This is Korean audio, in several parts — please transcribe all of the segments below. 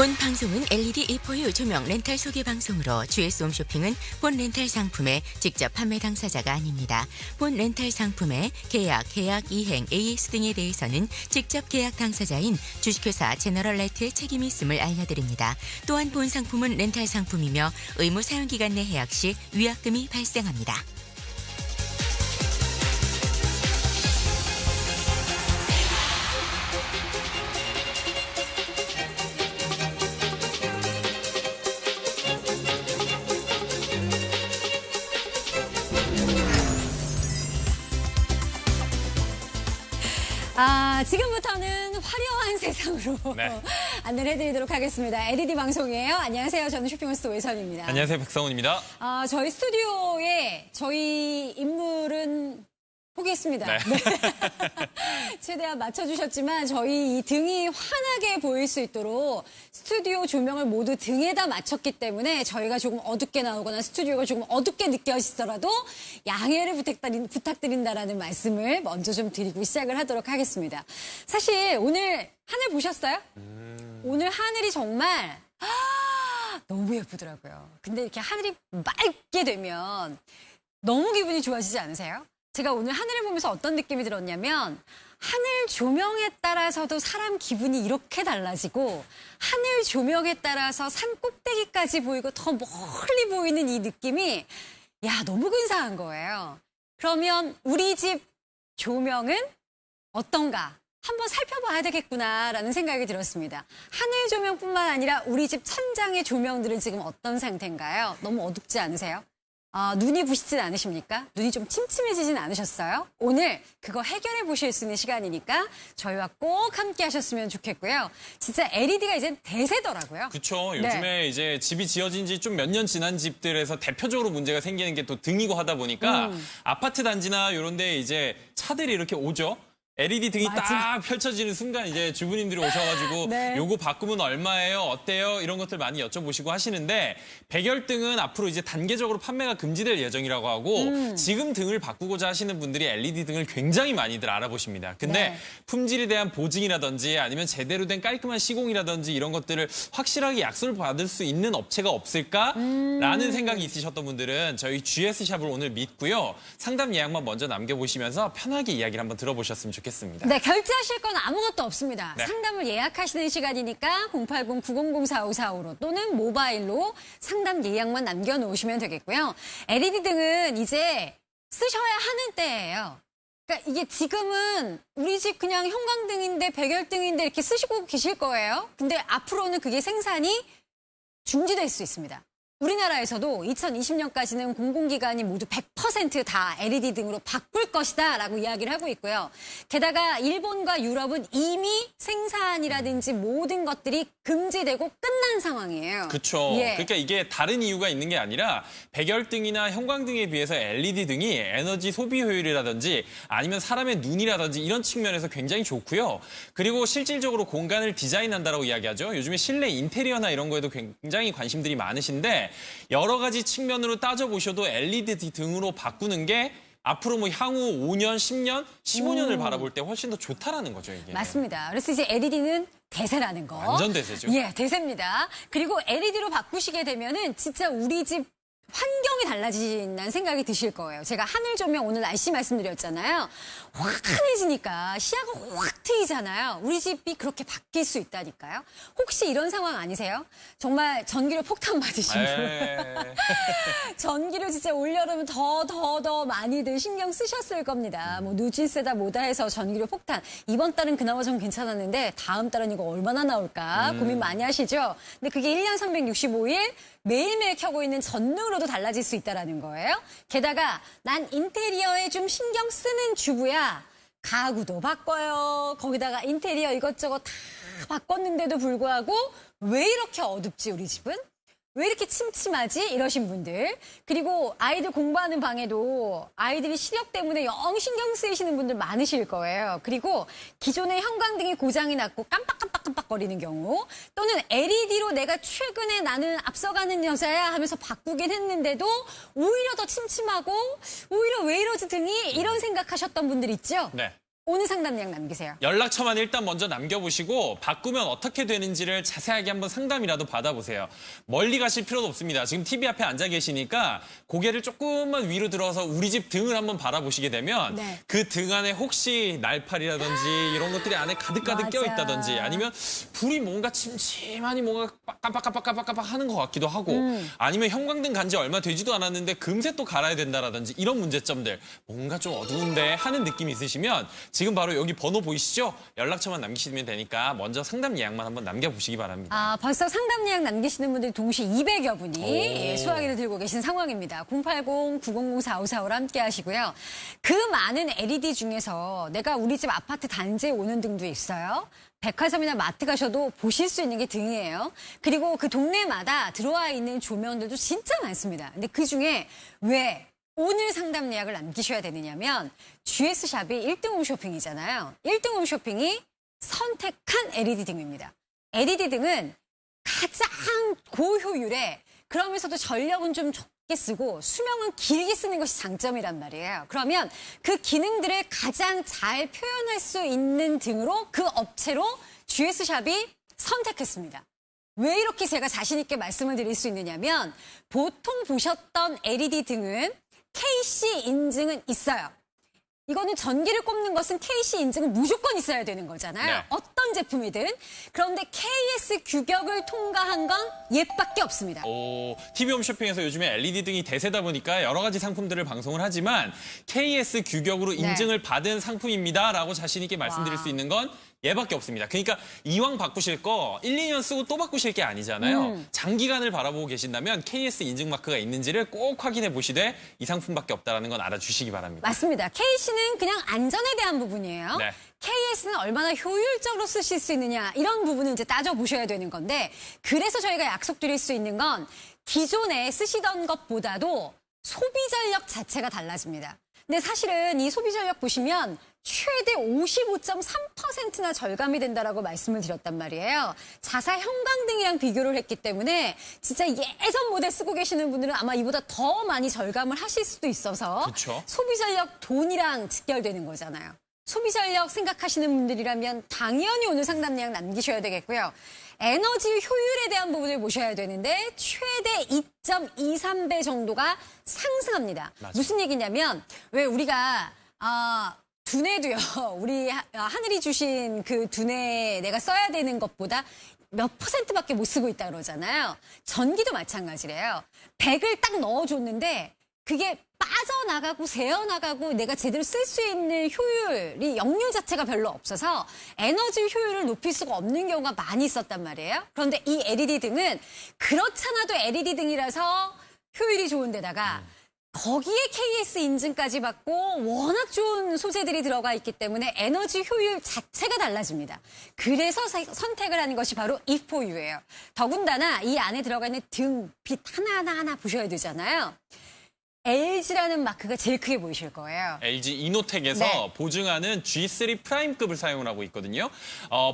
본 방송은 LED E4U 조명 렌탈 소개 방송으로 GS 홈쇼핑은 본 렌탈 상품의 직접 판매 당사자가 아닙니다. 본 렌탈 상품의 계약, 이행, AS 등에 대해서는 직접 계약 당사자인 주식회사 제너럴라이트의 책임이 있음을 알려드립니다. 또한 본 상품은 렌탈 상품이며 의무 사용기간 내 해약 시 위약금이 발생합니다. 지금부터는 화려한 세상으로 안내를 해드리도록 하겠습니다. LED 방송이에요. 안녕하세요. 저는 쇼핑호스트 오혜선입니다. 안녕하세요. 백성훈입니다. 저희 스튜디오에 저희 인물은 포기했습니다. 네. 최대한 맞춰주셨지만 저희 이 등이 환하게 보일 수 있도록 스튜디오 조명을 모두 등에다 맞췄기 때문에 저희가 조금 어둡게 나오거나 스튜디오가 조금 어둡게 느껴지더라도 양해를 부탁드린다라는 말씀을 먼저 좀 드리고 시작을 하도록 하겠습니다. 사실 오늘 하늘 보셨어요? 오늘 하늘이 정말 너무 예쁘더라고요. 근데 이렇게 하늘이 맑게 되면 너무 기분이 좋아지지 않으세요? 제가 오늘 하늘을 보면서 어떤 느낌이 들었냐면 하늘 조명에 따라서도 사람 기분이 이렇게 달라지고 하늘 조명에 따라서 산 꼭대기까지 보이고 더 멀리 보이는 이 느낌이 너무 근사한 거예요. 그러면 우리 집 조명은 어떤가? 한번 살펴봐야 되겠구나라는 생각이 들었습니다. 하늘 조명뿐만 아니라 우리 집 천장의 조명들은 지금 어떤 상태인가요? 너무 어둡지 않으세요? 눈이 부시진 않으십니까? 눈이 좀 침침해지진 않으셨어요? 오늘 그거 해결해 보실 수 있는 시간이니까 저희와 꼭 함께 하셨으면 좋겠고요. 진짜 LED가 이제 대세더라고요. 그렇죠. 요즘에 이제 집이 지어진 지 좀 몇 년 지난 집들에서 대표적으로 문제가 생기는 게 또 등이고 하다 보니까 아파트 단지나 이런 데 이제 차들이 이렇게 오죠. LED 등이 딱 펼쳐지는 순간 이제 주부님들이 오셔가지고 요거 바꾸면 얼마예요? 어때요? 이런 것들 많이 여쭤보시고 하시는데 백열등은 앞으로 이제 단계적으로 판매가 금지될 예정이라고 하고 지금 등을 바꾸고자 하시는 분들이 LED 등을 굉장히 많이들 알아보십니다. 근데 품질에 대한 보증이라든지 아니면 제대로 된 깔끔한 시공이라든지 이런 것들을 확실하게 약속을 받을 수 있는 업체가 없을까라는 생각이 있으셨던 분들은 저희 GS샵을 오늘 믿고요. 상담 예약만 먼저 남겨보시면서 편하게 이야기를 한번 들어보셨으면 좋겠습니다. 네, 결제하실 건 아무것도 없습니다. 네. 상담을 예약하시는 시간이니까 080-900-4545로 또는 모바일로 상담 예약만 남겨놓으시면 되겠고요. LED 등은 이제 쓰셔야 하는 때예요. 그러니까 이게 지금은 우리 집 그냥 형광등인데 백열등인데 이렇게 쓰시고 계실 거예요. 근데 앞으로는 그게 생산이 중지될 수 있습니다. 우리나라에서도 2020년까지는 공공기관이 모두 100%다 LED 등으로 바꿀 것이다 라고 이야기를 하고 있고요. 게다가 일본과 유럽은 이미 생산이라든지 모든 것들이 금지되고 끝난 상황이에요. 그렇죠. 그러니까 이게 다른 이유가 있는 게 아니라 백열등이나 형광등에 비해서 LED 등이 에너지 소비 효율이라든지 아니면 사람의 눈이라든지 이런 측면에서 굉장히 좋고요. 그리고 실질적으로 공간을 디자인한다라고 이야기하죠. 요즘에 실내 인테리어나 이런 거에도 굉장히 관심들이 많으신데 여러 가지 측면으로 따져보셔도 LED 등으로 바꾸는 게 앞으로 뭐 향후 5년, 10년, 15년을 바라볼 때 훨씬 더 좋다라는 거죠, 이게. 맞습니다. 그래서 이제 LED는 대세라는 거. 완전 대세죠. 예, 대세입니다. 그리고 LED로 바꾸시게 되면은 진짜 우리 집 환경이 달라진다는 생각이 드실 거예요. 제가 하늘 조명 오늘 날씨 말씀드렸잖아요. 확 환해지니까 시야가 확 트이잖아요. 우리 집이 그렇게 바뀔 수 있다니까요. 혹시 이런 상황 아니세요? 정말 전기료 폭탄 맞으신 분. 전기료 진짜 올여름은 더 많이들 신경 쓰셨을 겁니다. 뭐 누진세다 뭐다 해서 전기료 폭탄. 이번 달은 그나마 좀 괜찮았는데 다음 달은 이거 얼마나 나올까 고민 많이 하시죠? 근데 그게 1년 365일 매일매일 켜고 있는 전등으로도 달라질 수 있다는 거예요. 게다가 난 인테리어에 좀 신경 쓰는 주부야. 가구도 바꿔요. 거기다가 인테리어 이것저것 다 바꿨는데도 불구하고 왜 이렇게 어둡지 우리 집은? 왜 이렇게 침침하지? 이러신 분들. 그리고 아이들 공부하는 방에도 아이들이 시력 때문에 영 신경 쓰이시는 분들 많으실 거예요. 그리고 기존의 형광등이 고장이 났고 깜빡거리는 경우 또는 LED로 내가 최근에 나는 앞서가는 여자야 하면서 바꾸긴 했는데도 오히려 더 침침하고 오히려 왜 이러지 등이 이런 생각하셨던 분들 있죠? 네. 오늘 상담 예약 남기세요. 연락처만 일단 먼저 남겨보시고 바꾸면 어떻게 되는지를 자세하게 한번 상담이라도 받아보세요. 멀리 가실 필요도 없습니다. 지금 TV 앞에 앉아 계시니까 고개를 조금만 위로 들어서 우리 집 등을 한번 바라보시게 되면 네. 그 등 안에 혹시 날파리라든지 이런 것들이 안에 가득가득 맞아. 껴있다든지 아니면 불이 뭔가 침침하니 뭔가 깜빡깜빡깜빡깜빡 하는 것 같기도 하고 아니면 형광등 간지 얼마 되지도 않았는데 금세 또 갈아야 된다라든지 이런 문제점들 뭔가 좀 어두운데 하는 느낌이 있으시면 지금 바로 여기 번호 보이시죠? 연락처만 남기시면 되니까 먼저 상담 예약만 한번 남겨보시기 바랍니다. 아, 벌써 상담 예약 남기시는 분들이 동시에 200여 분이 수화기를 들고 계신 상황입니다. 080-900-4545로 함께 하시고요. 그 많은 LED 중에서 내가 우리 집 아파트 단지에 오는 등도 있어요. 백화점이나 마트 가셔도 보실 수 있는 게 등이에요. 그리고 그 동네마다 들어와 있는 조명들도 진짜 많습니다. 근데 그중에 왜 오늘 상담 예약을 남기셔야 되느냐면 GS샵이 1등 홈쇼핑이잖아요. 1등 홈쇼핑이 선택한 LED 등입니다. LED 등은 가장 고효율에 그러면서도 전력은 좀 적게 쓰고 수명은 길게 쓰는 것이 장점이란 말이에요. 그러면 그 기능들을 가장 잘 표현할 수 있는 등으로 그 업체로 GS샵이 선택했습니다. 왜 이렇게 제가 자신 있게 말씀을 드릴 수 있느냐면 보통 보셨던 LED 등은 KC 인증은 있어요. 이거는 전기를 꼽는 것은 KC 인증은 무조건 있어야 되는 거잖아요. 네. 어떤 제품이든. 그런데 KS 규격을 통과한 건 얘밖에 없습니다. TV 홈쇼핑에서 요즘에 LED 등이 대세다 보니까 여러 가지 상품들을 방송을 하지만 KS 규격으로 인증을 받은 상품입니다라고 자신 있게 말씀드릴 수 있는 건 얘밖에 없습니다. 그러니까 이왕 바꾸실 거 1, 2년 쓰고 또 바꾸실 게 아니잖아요. 장기간을 바라보고 계신다면 KS 인증 마크가 있는지를 꼭 확인해 보시되 이 상품밖에 없다는 건 알아주시기 바랍니다. 맞습니다. KC는 그냥 안전에 대한 부분이에요. 네. KS는 얼마나 효율적으로 쓰실 수 있느냐 이런 부분을 이제 따져보셔야 되는 건데 그래서 저희가 약속드릴 수 있는 건 기존에 쓰시던 것보다도 소비 전력 자체가 달라집니다. 근데 사실은 이 소비 전력 보시면 최대 55.3%나 절감이 된다라고 말씀을 드렸단 말이에요. 자사 형광등이랑 비교를 했기 때문에 진짜 예전 모델 쓰고 계시는 분들은 아마 이보다 더 많이 절감을 하실 수도 있어서 그쵸. 소비 전력 돈이랑 직결되는 거잖아요. 소비 전력 생각하시는 분들이라면 당연히 오늘 상담 예약 남기셔야 되겠고요. 에너지 효율에 대한 부분을 보셔야 되는데 최대 2.23배 정도가 상승합니다. 맞아요. 무슨 얘기냐면 왜 우리가 두뇌도요. 우리 하늘이 주신 그 두뇌 내가 써야 되는 것보다 몇 %밖에 못 쓰고 있다 그러잖아요. 전기도 마찬가지래요. 100을 딱 넣어줬는데 그게 빠져나가고 새어나가고 내가 제대로 쓸 수 있는 효율이 역류 자체가 별로 없어서 에너지 효율을 높일 수가 없는 경우가 많이 있었단 말이에요. 그런데 이 LED 등은 그렇잖아도 LED 등이라서 효율이 좋은 데다가 거기에 KS 인증까지 받고 워낙 좋은 소재들이 들어가 있기 때문에 에너지 효율 자체가 달라집니다. 그래서 선택을 하는 것이 바로 E4U예요. 더군다나 이 안에 들어가 있는 등, 빛 하나하나 보셔야 되잖아요. LG라는 마크가 제일 크게 보이실 거예요. LG 이노텍에서 네. 보증하는 G3 프라임급을 사용을 하고 있거든요.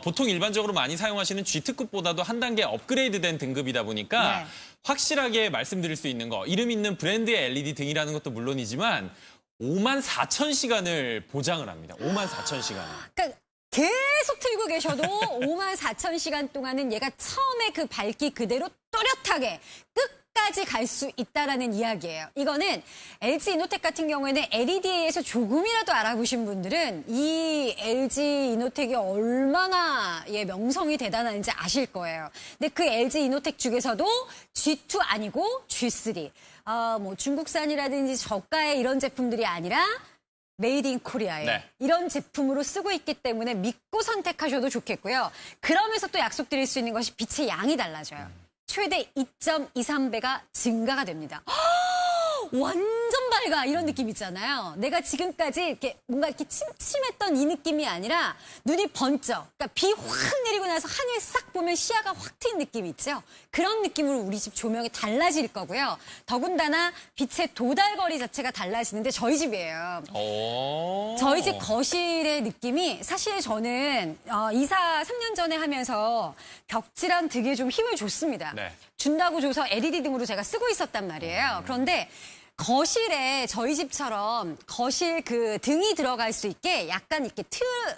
보통 일반적으로 많이 사용하시는 G특급보다도 한 단계 업그레이드된 등급이다 보니까 네. 확실하게 말씀드릴 수 있는 거, 이름 있는 브랜드의 LED 등이라는 것도 물론이지만 54,000시간을 보장을 합니다. 54,000시간. 그러니까 계속 틀고 계셔도 54,000시간 동안은 얘가 처음에 그 밝기 그대로 또렷하게 끝까지 갈 수 있다라는 이야기예요. 이거는 LG 이노텍 같은 경우에는 LED에서 조금이라도 알아보신 분들은 이 LG 이노텍이 얼마나 명성이 대단한지 아실 거예요. 근데 그 LG 이노텍 중에서도 G2 아니고 G3. 뭐 중국산이라든지 저가의 이런 제품들이 아니라 메이드 인 코리아에 네. 이런 제품으로 쓰고 있기 때문에 믿고 선택하셔도 좋겠고요. 그러면서 또 약속드릴 수 있는 것이 빛의 양이 달라져요. 최대 2.23배가 증가가 됩니다. 완전 밝아 이런 느낌 있잖아요. 내가 지금까지 이렇게 뭔가 이렇게 침침했던 이 느낌이 아니라 눈이 번쩍. 그러니까 비 확 내리고 나서 하늘 싹 보면 시야가 확 트인 느낌 있죠. 그런 느낌으로 우리 집 조명이 달라질 거고요. 더군다나 빛의 도달거리 자체가 달라지는데 저희 집이에요. 저희 집 거실의 느낌이 사실 저는 이사 3년 전에 하면서 벽지랑 등에 좀 힘을 줬습니다. 네. 준다고 줘서 LED 등으로 제가 쓰고 있었단 말이에요. 그런데 거실에 저희 집처럼 거실 그 등이 들어갈 수 있게 약간 이렇게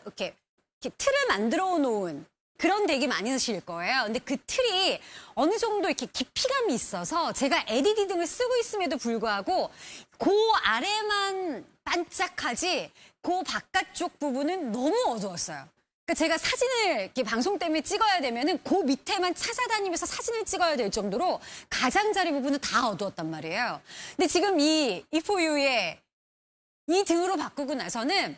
이렇게 틀을 만들어 놓은 그런 댁이 많이 쓰실 거예요. 근데 그 틀이 어느 정도 이렇게 깊이감이 있어서 제가 LED 등을 쓰고 있음에도 불구하고 그 아래만 반짝하지 그 바깥쪽 부분은 너무 어두웠어요. 그러니까 제가 사진을 이렇게 방송 때문에 찍어야 되면은 그 밑에만 찾아다니면서 사진을 찍어야 될 정도로 가장자리 부분은 다 어두웠단 말이에요. 근데 지금 이 이포유의 이 등으로 바꾸고 나서는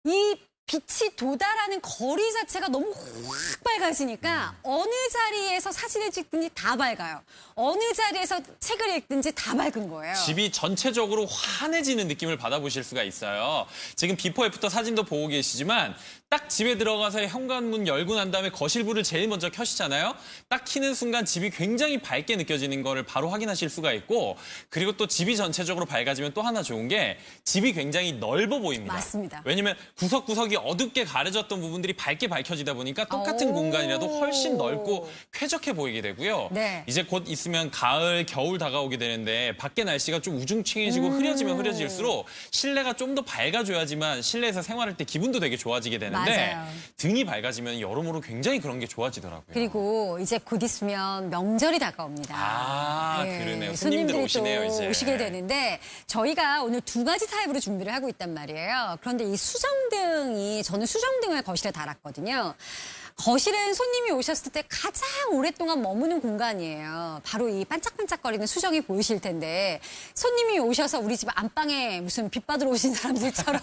이 빛이 도달하는 거리 자체가 너무 확 밝아지니까 어느 자리에서 사진을 찍든지 다 밝아요. 어느 자리에서 책을 읽든지 다 밝은 거예요. 집이 전체적으로 환해지는 느낌을 받아보실 수가 있어요. 지금 비포 애프터 사진도 보고 계시지만 딱 집에 들어가서 현관문 열고 난 다음에 거실불을 제일 먼저 켜시잖아요. 딱 켜는 순간 집이 굉장히 밝게 느껴지는 거를 바로 확인하실 수가 있고, 그리고 또 집이 전체적으로 밝아지면 또 하나 좋은 게 집이 굉장히 넓어 보입니다. 맞습니다. 왜냐면 구석구석이 어둡게 가려졌던 부분들이 밝게 밝혀지다 보니까 똑같은 공간이라도 훨씬 넓고 쾌적해 보이게 되고요. 네. 이제 곧 있으면 가을, 겨울 다가오게 되는데 밖에 날씨가 좀 우중충해지고 흐려지면 흐려질수록 실내가 좀 더 밝아져야지만 실내에서 생활할 때 기분도 되게 좋아지게 되는데 맞아요. 등이 밝아지면 여러모로 굉장히 그런 게 좋아지더라고요. 그리고 이제 곧 있으면 명절이 다가옵니다. 아, 예, 그러네요. 손님들 손님들이 오시네요, 또 이제. 오시게 되는데 저희가 오늘 두 가지 타입으로 준비를 하고 있단 말이에요. 그런데 이 수정등이 저는 수정등을 거실에 달았거든요. 거실은 손님이 오셨을 때 가장 오랫동안 머무는 공간이에요. 바로 이 반짝반짝거리는 수정이 보이실 텐데 손님이 오셔서 우리 집 안방에 무슨 빛 받으러 오신 사람들처럼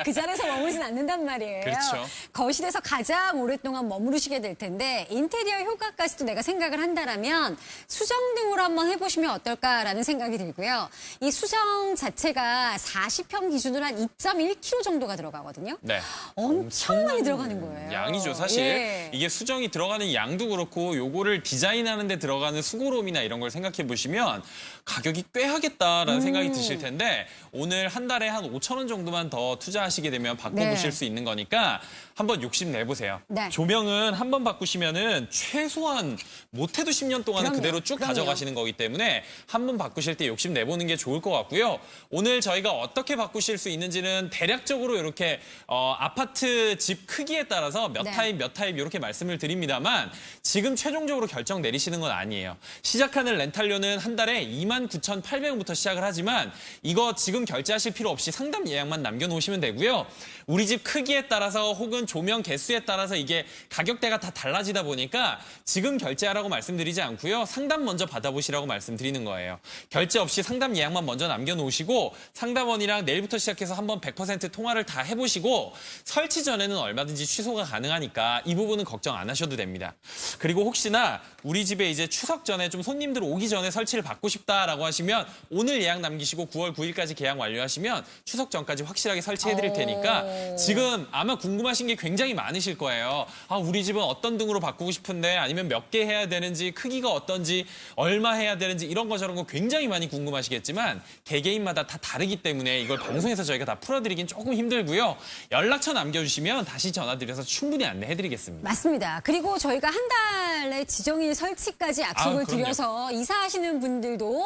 그 자리에서 머물진 않는단 말이에요. 그렇죠. 거실에서 가장 오랫동안 머무르시게 될 텐데 인테리어 효과까지도 내가 생각을 한다라면 수정등으로 한번 해보시면 어떨까라는 생각이 들고요. 이 수정 자체가 40평 기준으로 한 2.1kg 정도가 들어가거든요. 네. 엄청 많이 들어가는 거예요. 양이죠, 사실. 예. 이게 수정이 들어가는 양도 그렇고 요거를 디자인하는 데 들어가는 수고로움이나 이런 걸 생각해 보시면 가격이 꽤 하겠다라는 생각이 드실 텐데 오늘 한 달에 한 5천 원 정도만 더 투자하시게 되면 바꿔보실 네. 수 있는 거니까 한번 욕심 내보세요. 네. 조명은 한번 바꾸시면은 최소한 못해도 10년 동안은 그럼요. 그대로 쭉 그럼요. 가져가시는 거기 때문에 한번 바꾸실 때 욕심 내보는 게 좋을 것 같고요. 오늘 저희가 어떻게 바꾸실 수 있는지는 대략적으로 이렇게 아파트 집 크기에 따라서 몇 네. 타입 이렇게 말씀을 드립니다만 지금 최종적으로 결정 내리시는 건 아니에요. 시작하는 렌탈료는 한 달에 29,800원부터 시작을 하지만 이거 지금 결제하실 필요 없이 상담 예약만 남겨놓으시면 되고요. 우리 집 크기에 따라서 혹은 조명 개수에 따라서 이게 가격대가 다 달라지다 보니까 지금 결제하라고 말씀드리지 않고요. 상담 먼저 받아보시라고 말씀드리는 거예요. 결제 없이 상담 예약만 먼저 남겨놓으시고 상담원이랑 내일부터 시작해서 한번 100% 통화를 다 해보시고 설치 전에는 얼마든지 취소가 가능하니까 이 부분은 걱정 안 하셔도 됩니다. 그리고 혹시나 우리 집에 이제 추석 전에 좀 손님들 오기 전에 설치를 받고 싶다라고 하시면 오늘 예약 남기시고 9월 9일까지 계약 완료하시면 추석 전까지 확실하게 설치해드릴 테니까 지금 아마 궁금하신 게 굉장히 많으실 거예요. 아, 우리 집은 어떤 등으로 바꾸고 싶은데 아니면 몇 개 해야 되는지 크기가 어떤지 얼마 해야 되는지 이런 거 저런 거 굉장히 많이 궁금하시겠지만 개개인마다 다 다르기 때문에 이걸 방송에서 저희가 다 풀어드리긴 조금 힘들고요. 연락처 남겨주시면 다시 전화드려서 충분히 안내해드리겠습니다. 맞습니다. 그리고 저희가 한 달에 지정일 설치까지 약속을 그럼요. 드려서 이사하시는 분들도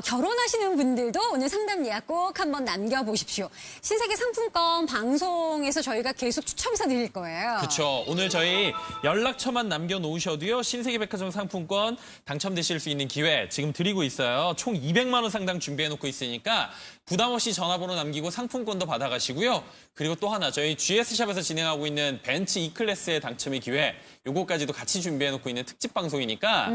결혼하시는 분들도 오늘 상담 예약 꼭 한번 남겨보십시오. 신세계 상품권 방송에서 저희가 계속 추첨해서 드릴 거예요. 그렇죠. 오늘 저희 연락처만 남겨놓으셔도요. 신세계백화점 상품권 당첨되실 수 있는 기회 지금 드리고 있어요. 총 200만 원 상당 준비해놓고 있으니까 부담 없이 전화번호 남기고 상품권도 받아가시고요. 그리고 또 하나 저희 GS샵에서 진행하고 있는 벤츠 E클래스의 당첨의 기회 요거까지도 같이 준비해놓고 있는 특집 방송이니까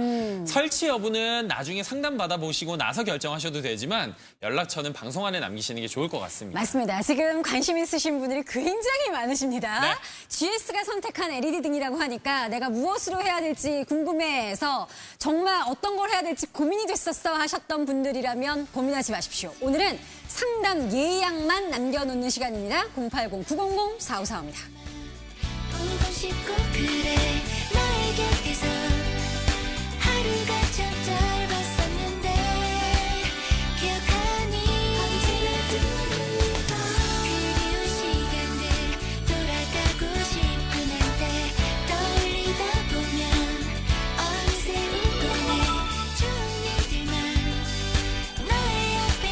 설치 여부는 나중에 상담 받아보시고 나서 결정하셔도 되지만 연락처는 방송 안에 남기시는 게 좋을 것 같습니다. 맞습니다. 지금 관심 있으신 분들이 굉장히 많으십니다. 네. GS가 선택한 LED 등이라고 하니까 내가 무엇으로 해야 될지 궁금해해서 정말 어떤 걸 해야 될지 고민이 됐었어 하셨던 분들이라면 고민하지 마십시오. 오늘은 상담 예약만 남겨놓는 시간입니다. 080-900-4545입니다. 보고 싶고 그래 너의 곁에서 하루가 참 짧았었는데 기억하니 언제나 그리운 시간들 돌아가고 싶은 한때 떠올리다 보면 어느새 웃고 내 좋은 일들만 너의 앞에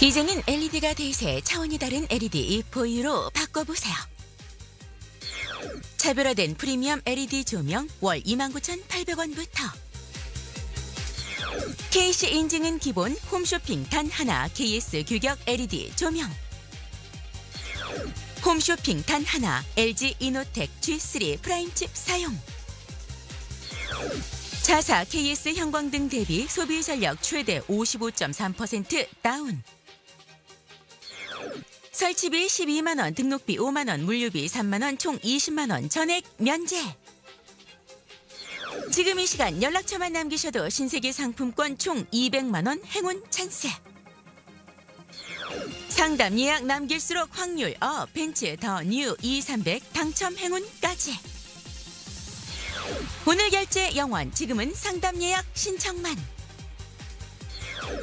이제는 LED가 대세, 차원이 다른 LED E4U로 바꿔보세요. 차별화된 프리미엄 LED 조명 월 29,800원부터. KC 인증은 기본 홈쇼핑 단 하나 KS 규격 LED 조명. 홈쇼핑 단 하나 LG 이노텍 G3 프라임칩 사용. 자사 KS 형광등 대비 소비 전력 최대 55.3% 다운. 설치비 12만 원, 등록비 5만 원, 물류비 3만 원, 총 20만 원 전액 면제. 지금 이 시간 연락처만 남기셔도 신세계 상품권 총 200만 원 행운 찬스. 상담 예약 남길수록 확률 업, 벤츠 더 뉴 E300 당첨 행운까지. 오늘 결제 영원, 지금은 상담 예약 신청만.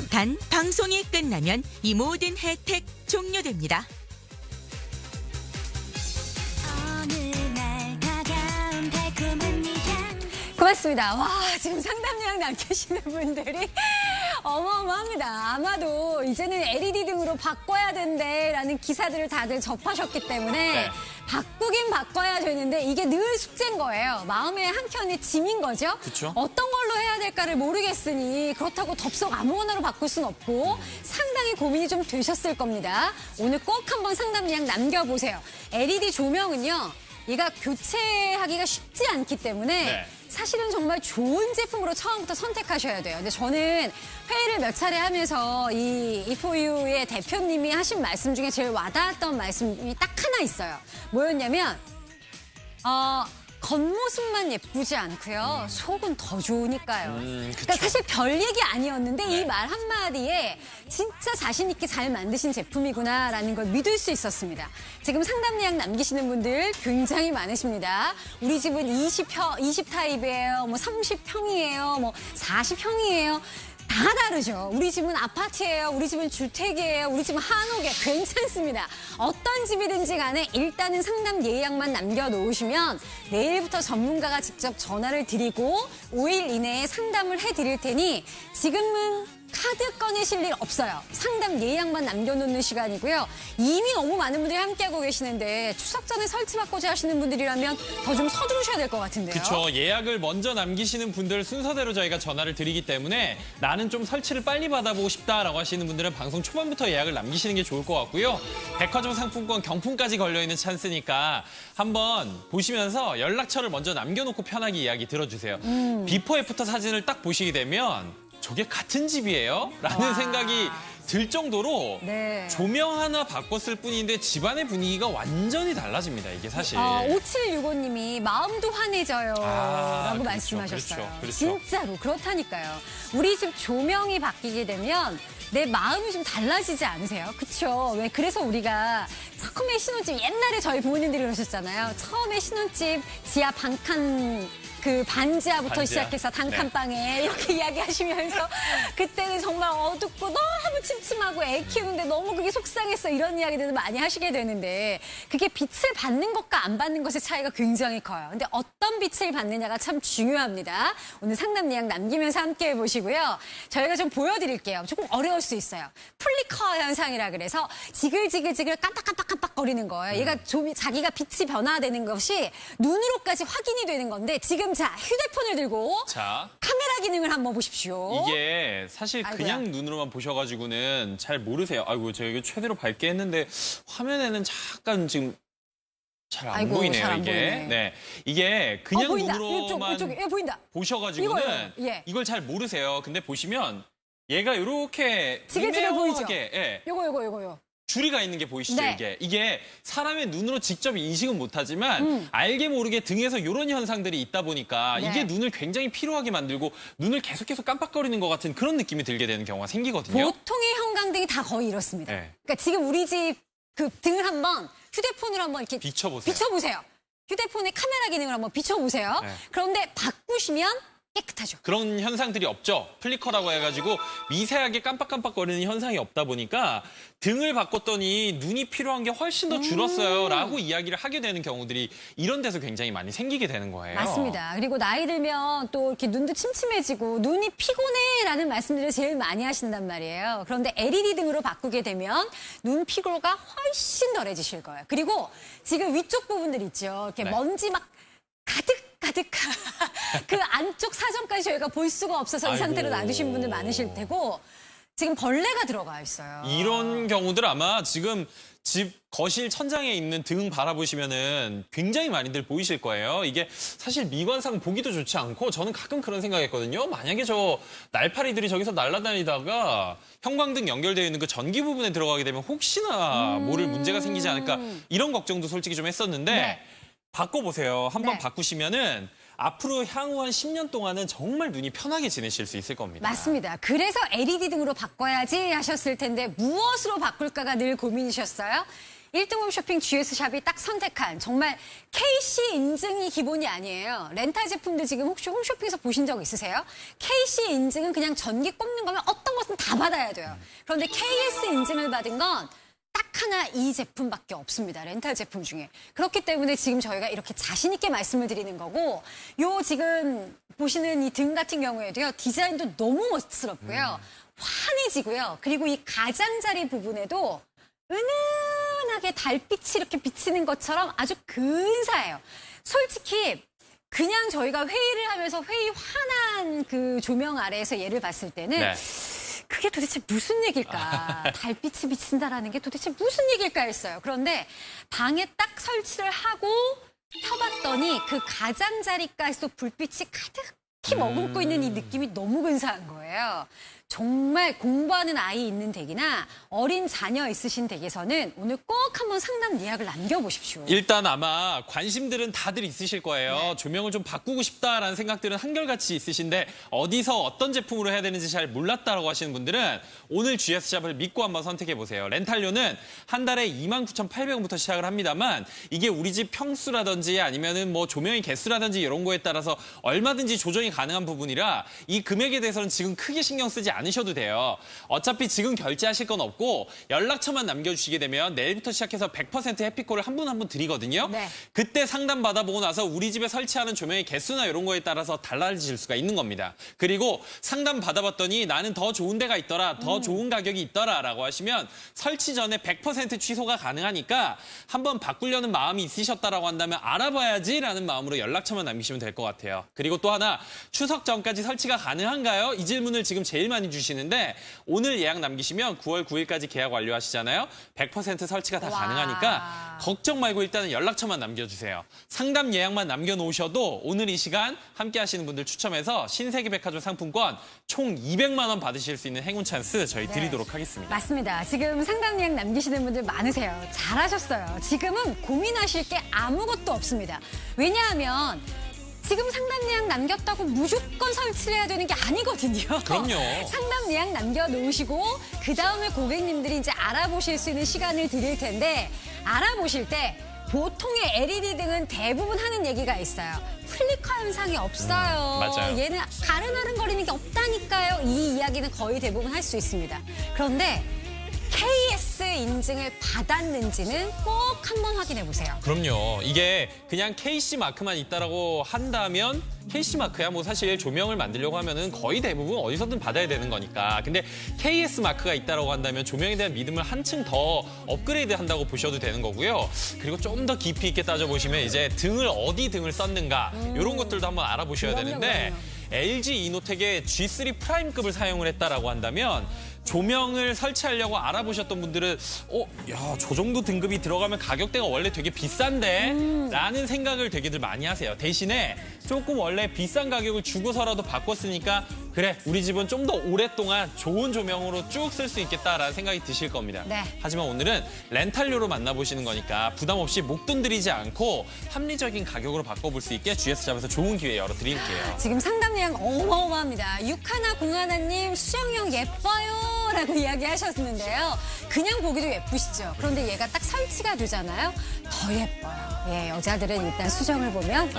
단 방송이 끝나면 이 모든 혜택 종료됩니다. 어느 날 다가온 달콤한 이 향 고맙습니다. 와, 지금 상담 예약 남기시는 분들이 어마어마합니다. 아마도 이제는 LED 등으로 바꿔야 된대라는 기사들을 다들 접하셨기 때문에 네. 바꾸긴 바꿔야 되는데 이게 늘 숙제인 거예요. 마음의 한켠에 짐인 거죠. 그쵸. 어떤 걸로 해야 될까를 모르겠으니 그렇다고 덥석 아무거나로 바꿀 순 없고 상당히 고민이 좀 되셨을 겁니다. 오늘 꼭 한번 상담 예약 남겨보세요. LED 조명은요. 얘가 교체하기가 쉽지 않기 때문에 네. 사실은 정말 좋은 제품으로 처음부터 선택하셔야 돼요. 근데 저는 회의를 몇 차례 하면서 이 E4U의 대표님이 하신 말씀 중에 제일 와닿았던 말씀이 딱 하나 있어요. 뭐였냐면 겉모습만 예쁘지 않고요. 속은 더 좋으니까요. 그러니까 사실 별 얘기 아니었는데 이 말 한마디에 진짜 자신 있게 잘 만드신 제품이구나라는 걸 믿을 수 있었습니다. 지금 상담 예약 남기시는 분들 굉장히 많으십니다. 우리 집은 20 타입이에요. 뭐 30평이에요. 뭐 40평이에요. 다 다르죠. 우리 집은 아파트예요. 우리 집은 주택이에요. 우리 집은 한옥이에요. 괜찮습니다. 어떤 집이든지 간에 일단은 상담 예약만 남겨놓으시면 내일부터 전문가가 직접 전화를 드리고 5일 이내에 상담을 해드릴 테니 지금은 카드 꺼내실 일 없어요. 상담 예약만 남겨놓는 시간이고요. 이미 너무 많은 분들이 함께하고 계시는데 추석 전에 설치받고자 하시는 분들이라면 더 좀 서두르셔야 될 것 같은데요. 그렇죠. 예약을 먼저 남기시는 분들 순서대로 저희가 전화를 드리기 때문에 나는 좀 설치를 빨리 받아보고 싶다라고 하시는 분들은 방송 초반부터 예약을 남기시는 게 좋을 것 같고요. 백화점 상품권 경품까지 걸려있는 찬스니까 한번 보시면서 연락처를 먼저 남겨놓고 편하게 이야기 들어주세요. 비포 애프터 사진을 딱 보시게 되면 저게 같은 집이에요? 라는 와. 생각이 들 정도로 네. 조명 하나 바꿨을 뿐인데 집안의 분위기가 완전히 달라집니다. 이게 사실. 5765님이 마음도 환해져요. 아, 라고 그렇죠, 말씀하셨어요. 그렇죠. 진짜로 그렇다니까요. 우리 집 조명이 바뀌게 되면 내 마음이 좀 달라지지 않으세요? 그쵸? 왜 그래서 우리가 처음에 신혼집 옛날에 저희 부모님들이 그러셨잖아요. 처음에 신혼집 지하 반칸 그 반지하부터 반지하? 시작해서 단칸방에 이렇게 이야기하시면서 그때는 정말 어둡고 너무 침침하고 애 키우는데 너무 그게 속상했어 이런 이야기들을 많이 하시게 되는데 그게 빛을 받는 것과 안 받는 것의 차이가 굉장히 커요. 근데 어떤 빛을 받느냐가 참 중요합니다. 오늘 상담 예약 남기면서 함께 해보시고요. 저희가 좀 보여드릴게요. 조금 어려울 수 있어요. 플리커 현상이라 그래서 지글지글지글 깜빡깜빡깜빡거리는 거예요. 얘가 좀 자기가 빛이 변화되는 것이 눈으로까지 확인이 되는 건데 지금 자 휴대폰을 들고 자. 카메라 기능을 한번 보십시오. 이게 사실 그냥 아이고야. 눈으로만 보셔가지고는 잘 모르세요. 아이고 제가 이거 최대로 밝게 했는데 화면에는 잠깐 지금 잘 안 아이고, 보이네요. 잘안 이게. 보이네. 네, 이게 그냥 보인다. 눈으로만 이쪽, 예, 보인다. 보셔가지고는 이거요. 예. 이걸 잘 모르세요. 근데 보시면 얘가 이렇게 지글지글 보이죠? 미묘하게, 예, 요거. 줄이가 있는 게 보이시죠? 네. 이게 사람의 눈으로 직접 인식은 못하지만 알게 모르게 등에서 이런 현상들이 있다 보니까 네. 이게 눈을 굉장히 피로하게 만들고 눈을 계속 깜빡거리는 것 같은 그런 느낌이 들게 되는 경우가 생기거든요. 보통의 형광등이 다 거의 이렇습니다. 네. 그러니까 지금 우리 집 그 등을 한번 휴대폰으로 한번 이렇게 비춰보세요. 비춰보세요. 휴대폰의 카메라 기능을 한번 비춰보세요. 네. 그런데 바꾸시면 깨끗하죠. 그런 현상들이 없죠. 플리커라고 해가지고 미세하게 깜빡깜빡거리는 현상이 없다 보니까 등을 바꿨더니 눈이 필요한 게 훨씬 더 줄었어요 라고 이야기를 하게 되는 경우들이 이런 데서 굉장히 많이 생기게 되는 거예요. 맞습니다. 그리고 나이 들면 또 이렇게 눈도 침침해지고 눈이 피곤해라는 말씀들을 제일 많이 하신단 말이에요. 그런데 LED 등으로 바꾸게 되면 눈 피로가 훨씬 덜해지실 거예요. 그리고 지금 위쪽 부분들 있죠. 이렇게 네. 먼지 막 가득 그 안쪽 사정까지 저희가 볼 수가 없어서 이 아이고. 상태로 놔두신 분들 많으실 테고 지금 벌레가 들어가 있어요. 이런 경우들 아마 지금 집 거실 천장에 있는 등 바라보시면은 굉장히 많이들 보이실 거예요. 이게 사실 미관상 보기도 좋지 않고 저는 가끔 그런 생각했거든요. 만약에 저 날파리들이 저기서 날아다니다가 형광등 연결되어 있는 그 전기 부분에 들어가게 되면 혹시나 모를 문제가 생기지 않을까 이런 걱정도 솔직히 좀 했었는데 네. 바꿔보세요. 한번 네. 바꾸시면은 앞으로 향후 한 10년 동안은 정말 눈이 편하게 지내실 수 있을 겁니다. 맞습니다. 그래서 LED 등으로 바꿔야지 하셨을 텐데 무엇으로 바꿀까가 늘 고민이셨어요? 1등 홈쇼핑 GS샵이 딱 선택한 정말 KC 인증이 기본이 아니에요. 렌탈 제품들 지금 혹시 홈쇼핑에서 보신 적 있으세요? KC 인증은 그냥 전기 꼽는 거면 어떤 것은 다 받아야 돼요. 그런데 KS 인증을 받은 건 딱 하나 이 제품밖에 없습니다. 렌탈 제품 중에. 그렇기 때문에 지금 저희가 이렇게 자신 있게 말씀을 드리는 거고 요 지금 보시는 이 등 같은 경우에도요. 디자인도 너무 멋스럽고요. 환해지고요. 그리고 이 가장자리 부분에도 은은하게 달빛이 이렇게 비치는 것처럼 아주 근사해요. 솔직히 그냥 저희가 회의를 하면서 회의 환한 그 조명 아래에서 얘를 봤을 때는 네. 그게 도대체 무슨 얘기일까? 달빛이 비친다라는 게 도대체 무슨 얘기일까 했어요. 그런데 방에 딱 설치를 하고 켜봤더니 그 가장자리까지도 불빛이 가득히 머금고 있는 이 느낌이 너무 근사한 거예요. 정말 공부하는 아이 있는 댁이나 어린 자녀 있으신 댁에서는 오늘 꼭 한번 상담 예약을 남겨보십시오. 일단 아마 관심들은 다들 있으실 거예요. 네. 조명을 좀 바꾸고 싶다라는 생각들은 한결같이 있으신데 어디서 어떤 제품으로 해야 되는지 잘 몰랐다라고 하시는 분들은 오늘 GS샵을 믿고 한번 선택해 보세요. 렌탈료는 한 달에 29,800원부터 시작을 합니다만 이게 우리 집 평수라든지 아니면은 뭐 조명의 개수라든지 이런 거에 따라서 얼마든지 조정이 가능한 부분이라 이 금액에 대해서는 지금 크게 신경 쓰지 않으셔도 돼요. 어차피 지금 결제하실 건 없고 연락처만 남겨주시게 되면 내일부터 시작해서 100% 해피콜을 한 분 한 분 드리거든요. 네. 그때 상담 받아보고 나서 우리 집에 설치하는 조명의 개수나 이런 거에 따라서 달라질 수가 있는 겁니다. 그리고 상담 받아봤더니 나는 더 좋은 데가 있더라, 더 좋은 가격이 있더라라고 하시면 설치 전에 100% 취소가 가능하니까 한번 바꾸려는 마음이 있으셨다라고 한다면 알아봐야지라는 마음으로 연락처만 남기시면 될 것 같아요. 그리고 또 하나 추석 전까지 설치가 가능한가요? 이 질문을 지금 제일 많이 주시는데 오늘 예약 남기시면 9월 9일까지 계약 완료하시잖아요. 100% 설치가 다 와. 가능하니까 걱정 말고 일단은 연락처만 남겨주세요. 상담 예약만 남겨놓으셔도 오늘 이 시간 함께 하시는 분들 추첨해서 신세계백화점 상품권 총 200만 원 받으실 수 있는 행운 찬스 저희 드리도록 하겠습니다. 맞습니다. 지금 상담 예약 남기시는 분들 많으세요. 잘하셨어요. 지금은 고민하실 게 아무것도 없습니다. 왜냐하면 지금 상담 예약 남겼다고 무조건 설치를 해야 되는 게 아니거든요. 그럼요. 상담 예약 남겨놓으시고 그다음에 고객님들이 이제 알아보실 수 있는 시간을 드릴 텐데 알아보실 때 보통의 LED 등은 대부분 하는 얘기가 있어요. 플리커 현상이 없어요. 맞아요. 얘는 가르나른거리는 게 없다니까요. 이 이야기는 거의 대부분 할 수 있습니다. 그런데 KS 인증을 받았는지는 꼭 한번 확인해 보세요. 그럼요. 이게 그냥 KC 마크만 있다라고 한다면 KC 마크야 뭐 사실 조명을 만들려고 하면은 거의 대부분 어디서든 받아야 되는 거니까. 근데 KS 마크가 있다라고 한다면 조명에 대한 믿음을 한층 더 업그레이드 한다고 보셔도 되는 거고요. 그리고 좀 더 깊이 있게 따져보시면 이제 어디 등을 썼는가 이런 것들도 한번 알아보셔야 그럼요, 되는데 LG 이노텍의 G3 프라임급을 사용을 했다라고 한다면 조명을 설치하려고 알아보셨던 분들은 저 정도 등급이 들어가면 가격대가 원래 되게 비싼데? 라는 생각을 되게들 많이 하세요. 대신에 조금 원래 비싼 가격을 주고서라도 바꿨으니까 그래, 우리 집은 좀 더 오랫동안 좋은 조명으로 쭉 쓸 수 있겠다라는 생각이 드실 겁니다. 네. 하지만 오늘은 렌탈료로 만나보시는 거니까 부담 없이 목돈 들이지 않고 합리적인 가격으로 바꿔볼 수 있게 GS샵에서 좋은 기회 열어드릴게요. 지금 상담 예약 어마어마합니다. 6101님 수정형 예뻐요 라고 이야기하셨는데요. 그냥 보기도 예쁘시죠. 그런데 얘가 딱 설치가 되잖아요. 더 예뻐요. 예, 여자들은 일단 수정을 보면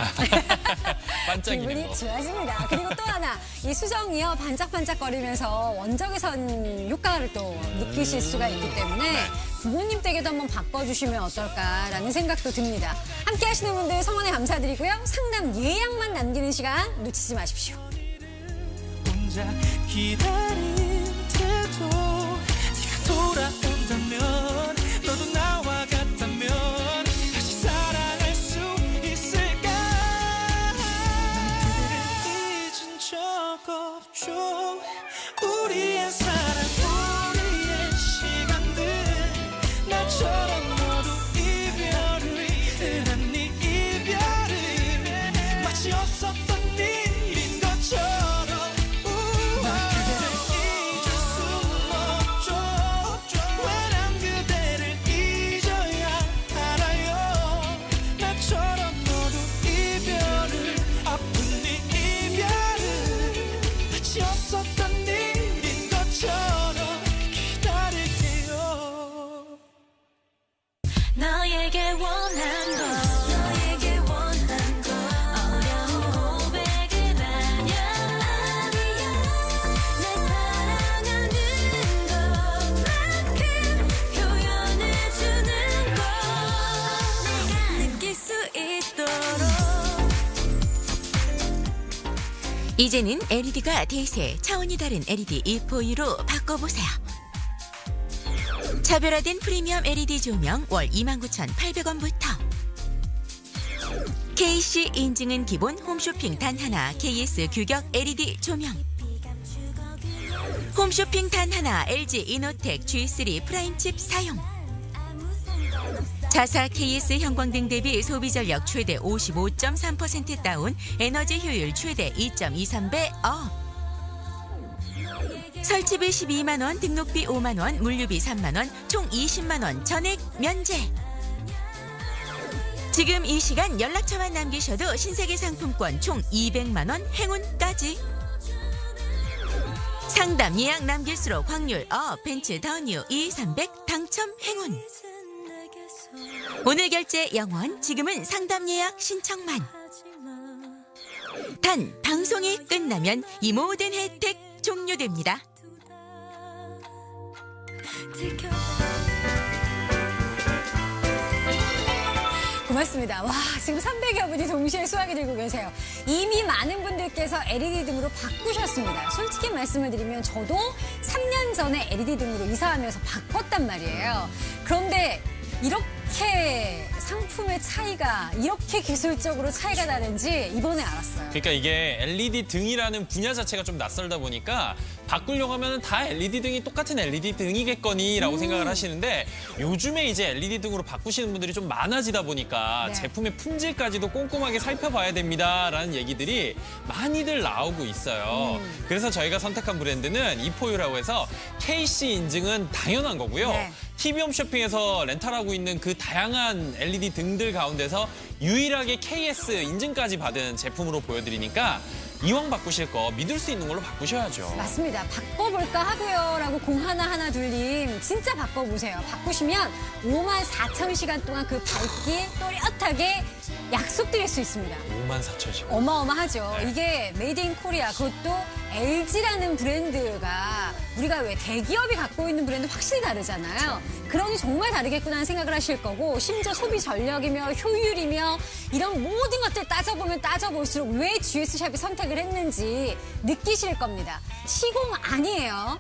반짝이는 기분이 거. 좋아집니다. 그리고 또 하나, 이 수정이요 반짝반짝거리면서 원적외선 효과를 또 느끼실 수가 있기 때문에 부모님 댁에도 한번 바꿔주시면 어떨까라는 생각도 듭니다. 함께 하시는 분들 성원에 감사드리고요. 상담 예약만 남기는 시간 놓치지 마십시오. 혼자 기다리는데도 네가 돌아온다면 너도 나와 같다면 다시 사랑할 수 있을까 난 그대를 잊은 적 없죠 우리의 사랑 우리의 시간들 나처럼 모두 이별을 흔한 네 이별을 마치 없었던 일인 것처럼 난 그대를 잊을 수 없죠 왜 난 그대를 잊어야 알아요 나처럼 모두 이별을 아픈 네 이별을 마치 없었던 일인 것처럼 기다릴게요 너에게 원한 거 너에게 원한 거 어려운 고백은 아니야 날 사랑하는 것만큼 표현해주는 거 내가 느낄 수 있도록 이제는 LED가 대세, 차원이 다른 LED E4U로 바꿔보세요. 차별화된 프리미엄 LED 조명 월 29,800원부터 KC 인증은 기본 홈쇼핑 단 하나 KS 규격 LED 조명 홈쇼핑 단 하나 LG 이노텍 G3 프라임칩 사용 자사 KS 형광등 대비 소비 전력 최대 55.3% 다운 에너지 효율 최대 2.23배 업 설치비 12만 원, 등록비 5만 원, 물류비 3만 원, 총 20만 원 전액 면제. 지금 이 시간 연락처만 남기셔도 신세계 상품권 총 200만 원 행운까지. 상담 예약 남길수록 확률 벤츠 더뉴 E300 당첨 행운. 오늘 결제 0원, 지금은 상담 예약 신청만. 단 방송이 끝나면 이 모든 혜택 종료됩니다. 고맙습니다. 와, 지금 300여 분이 동시에 수화기 들고 계세요. 이미 많은 분들께서 LED 등으로 바꾸셨습니다. 솔직히 말씀을 드리면 저도 3년 전에 LED 등으로 이사하면서 바꿨단 말이에요. 그런데 이렇게 상품의 차이가, 이렇게 기술적으로 차이가 나는지 이번에 알았어요. 그러니까 이게 LED 등이라는 분야 자체가 좀 낯설다 보니까 바꾸려고 하면 다 LED 등이 똑같은 LED 등이겠거니라고 생각을 하시는데 요즘에 이제 LED 등으로 바꾸시는 분들이 좀 많아지다 보니까 네. 제품의 품질까지도 꼼꼼하게 살펴봐야 됩니다라는 얘기들이 많이들 나오고 있어요. 그래서 저희가 선택한 브랜드는 E4U라고 해서 KC 인증은 당연한 거고요. 네. TV홈 쇼핑에서 렌탈하고 있는 그 다양한 LED 등들 가운데서 유일하게 KS 인증까지 받은 제품으로 보여드리니까 이왕 바꾸실 거 믿을 수 있는 걸로 바꾸셔야죠. 맞습니다. 바꿔볼까 하고요. 라고 공 하나 둘님 진짜 바꿔보세요. 바꾸시면 54,000시간 동안 그 밝기 또렷하게 약속드릴 수 있습니다. 54,000시간. 어마어마하죠. 네. 이게 메이드 인 코리아, 그것도 LG라는 브랜드가 우리가 왜 대기업이 갖고 있는 브랜드 확실히 다르잖아요. 그러니 정말 다르겠구나 하는 생각을 하실 거고 심지어 소비 전력이며 효율이며 이런 모든 것들 따져보면 따져볼수록 왜 GS샵이 선택을 했는지 느끼실 겁니다. 시공 아니에요.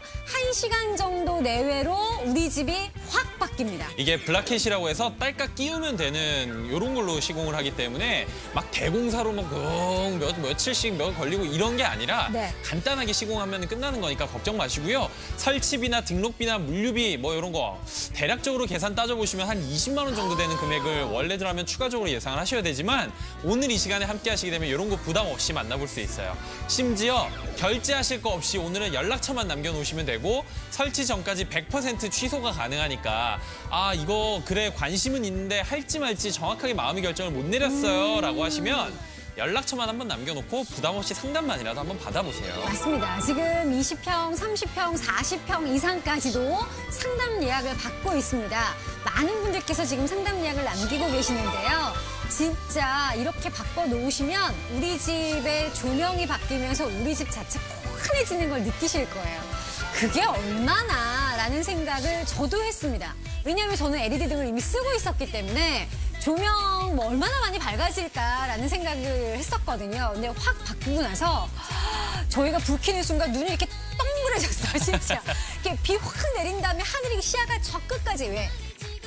1시간 정도 내외로 우리 집이 확 바뀝니다. 이게 블라켓이라고 해서 딸깍 끼우면 되는 이런 걸로 시공을 하기 때문에 막 대공사로 막 며칠씩 걸리고 이런 게 아니라 네. 간단하게 시공하면 끝나는 거니까 걱정 마시고요. 설치비나 등록비나 물류비 뭐 이런 거 대략적으로 계산 따져보시면 한 20만 원 정도 되는 금액을 원래대로라면 추가적으로 예상을 하셔야 되지만 오늘 이 시간에 함께 하시게 되면 이런 거 부담 없이 만나볼 수 있어요. 심지어 결제하실 거 없이 오늘은 연락처만 남겨놓으시면 되고 설치 전까지 100% 취소가 가능하니까 아 이거 그래 관심은 있는데 할지 말지 정확하게 마음의 결정을 못 내렸어요 라고 하시면 연락처만 한번 남겨놓고 부담 없이 상담만이라도 한번 받아보세요. 맞습니다. 지금 20평, 30평, 40평 이상까지도 상담 예약을 받고 있습니다. 많은 분들께서 지금 상담 예약을 남기고 계시는데요. 진짜 이렇게 바꿔놓으시면 우리 집의 조명이 바뀌면서 우리 집 자체 환해지는 걸 느끼실 거예요. 그게 얼마나 라는 생각을 저도 했습니다. 왜냐하면 저는 LED 등을 이미 쓰고 있었기 때문에 조명 뭐 얼마나 많이 밝아질까라는 생각을 했었거든요. 근데 확 바꾸고 나서 저희가 불 켜는 순간 눈이 이렇게 동그래졌어요, 진짜. 이렇게 비 확 내린 다음에 하늘이 시야가 저 끝까지 왜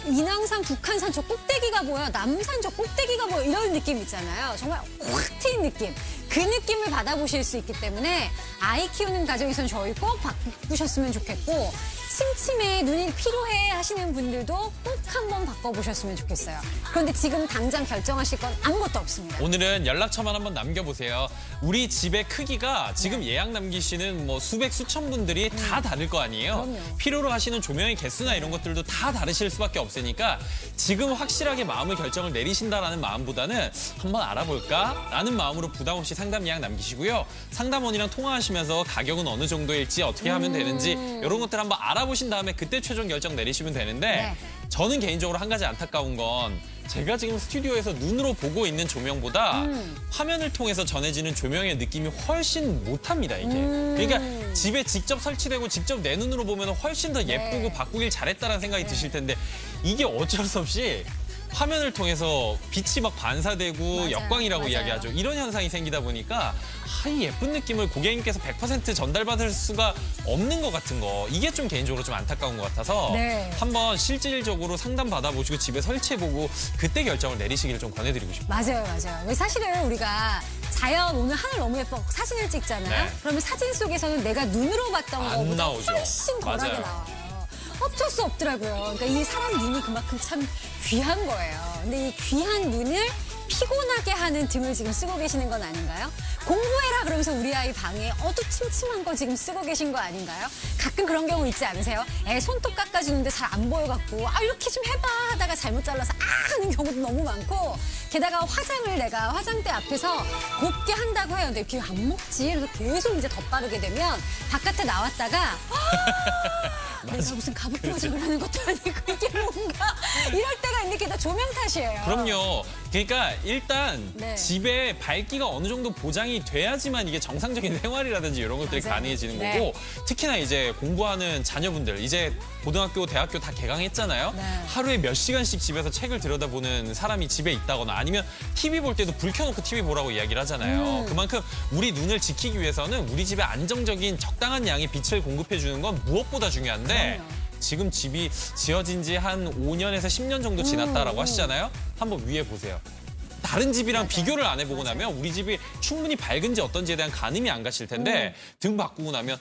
인왕산, 북한산 저 꼭대기가 보여, 남산 저 꼭대기가 보여 이런 느낌 있잖아요. 정말 확 트인 느낌. 그 느낌을 받아보실 수 있기 때문에 아이 키우는 가정에서는 저희 꼭 바꾸셨으면 좋겠고 침침해, 눈이 피로해 하시는 분들도 꼭 한번 바꿔보셨으면 좋겠어요. 그런데 지금 당장 결정하실 건 아무것도 없습니다. 오늘은 연락처만 한번 남겨보세요. 우리 집의 크기가 지금 예약 남기시는 뭐 수백, 수천 분들이 다 다를 거 아니에요? 그럼요. 필요로 하시는 조명의 개수나 이런 것들도 다 다르실 수밖에 없으니까 지금 확실하게 마음의 결정을 내리신다라는 마음보다는 한번 알아볼까라는 마음으로 부담 없이 상담 예약 남기시고요. 상담원이랑 통화하시면서 가격은 어느 정도일지 어떻게 하면 되는지 이런 것들 한번 알아보신 다음에 그때 최종 결정 내리시면 되는데 네. 저는 개인적으로 한 가지 안타까운 건 제가 지금 스튜디오에서 눈으로 보고 있는 조명보다 화면을 통해서 전해지는 조명의 느낌이 훨씬 못합니다, 이게. 그러니까 집에 직접 설치되고 직접 내 눈으로 보면 훨씬 더 예쁘고 네. 바꾸길 잘했다는 생각이 드실 텐데 이게 어쩔 수 없이 화면을 통해서 빛이 막 반사되고 맞아요. 역광이라고 맞아요. 이야기하죠. 이런 현상이 생기다 보니까 이 예쁜 느낌을 고객님께서 100% 전달받을 수가 없는 것 같은 거. 이게 좀 개인적으로 좀 안타까운 것 같아서 네. 한번 실질적으로 상담 받아보시고 집에 설치해보고 그때 결정을 내리시기를 좀 권해드리고 싶어요. 맞아요, 맞아요. 왜 사실은 우리가 자연 오늘 하늘 너무 예뻐 사진을 찍잖아요. 네. 그러면 사진 속에서는 내가 눈으로 봤던 안 거보다 나오죠. 훨씬 덜하게 맞아요. 나와요. 어쩔 수 없더라고요. 그러니까 이 사람 눈이 그만큼 참 귀한 거예요. 근데 이 귀한 눈을 피곤하게 하는 등을 지금 쓰고 계시는 건 아닌가요? 공부해라 그러면서 우리 아이 방에 어두침침한 거 지금 쓰고 계신 거 아닌가요? 가끔 그런 경우 있지 않으세요? 애 손톱 깎아주는데 잘 안 보여갖고 이렇게 좀 해봐 하다가 잘못 잘라서 하는 경우도 너무 많고 게다가 화장을 내가 화장대 앞에서 곱게 한다고 해요. 근데 이렇게 안 먹지. 그래서 계속 이제 덧바르게 되면 바깥에 나왔다가 내가 무슨 가부키 화장을 하는 것도 아니고 이게 뭔가 이럴 때가 있는 게 다 조명 탓이에요. 그럼요. 그러니까 일단 네. 집에 밝기가 어느 정도 보장이 돼야지만 이게 정상적인 생활이라든지 이런 것들이 맞아요. 가능해지는 네. 거고 특히나 이제 공부하는 자녀분들 이제 고등학교, 대학교 다 개강했잖아요. 네. 하루에 몇 시간씩 집에서 책을 들여다보는 사람이 집에 있다거나 아니면 TV 볼 때도 불 켜놓고 TV 보라고 이야기를 하잖아요. 그만큼 우리 눈을 지키기 위해서는 우리 집에 안정적인 적당한 양의 빛을 공급해 주는 건 무엇보다 중요한데 그럼요. 지금 집이 지어진 지 한 5년에서 10년 정도 지났다라고 하시잖아요. 한번 위에 보세요. 다른 집이랑 비교를 안 해보고 나면 우리 집이 충분히 밝은지 어떤지에 대한 가늠이 안 가실 텐데 등 바꾸고 나면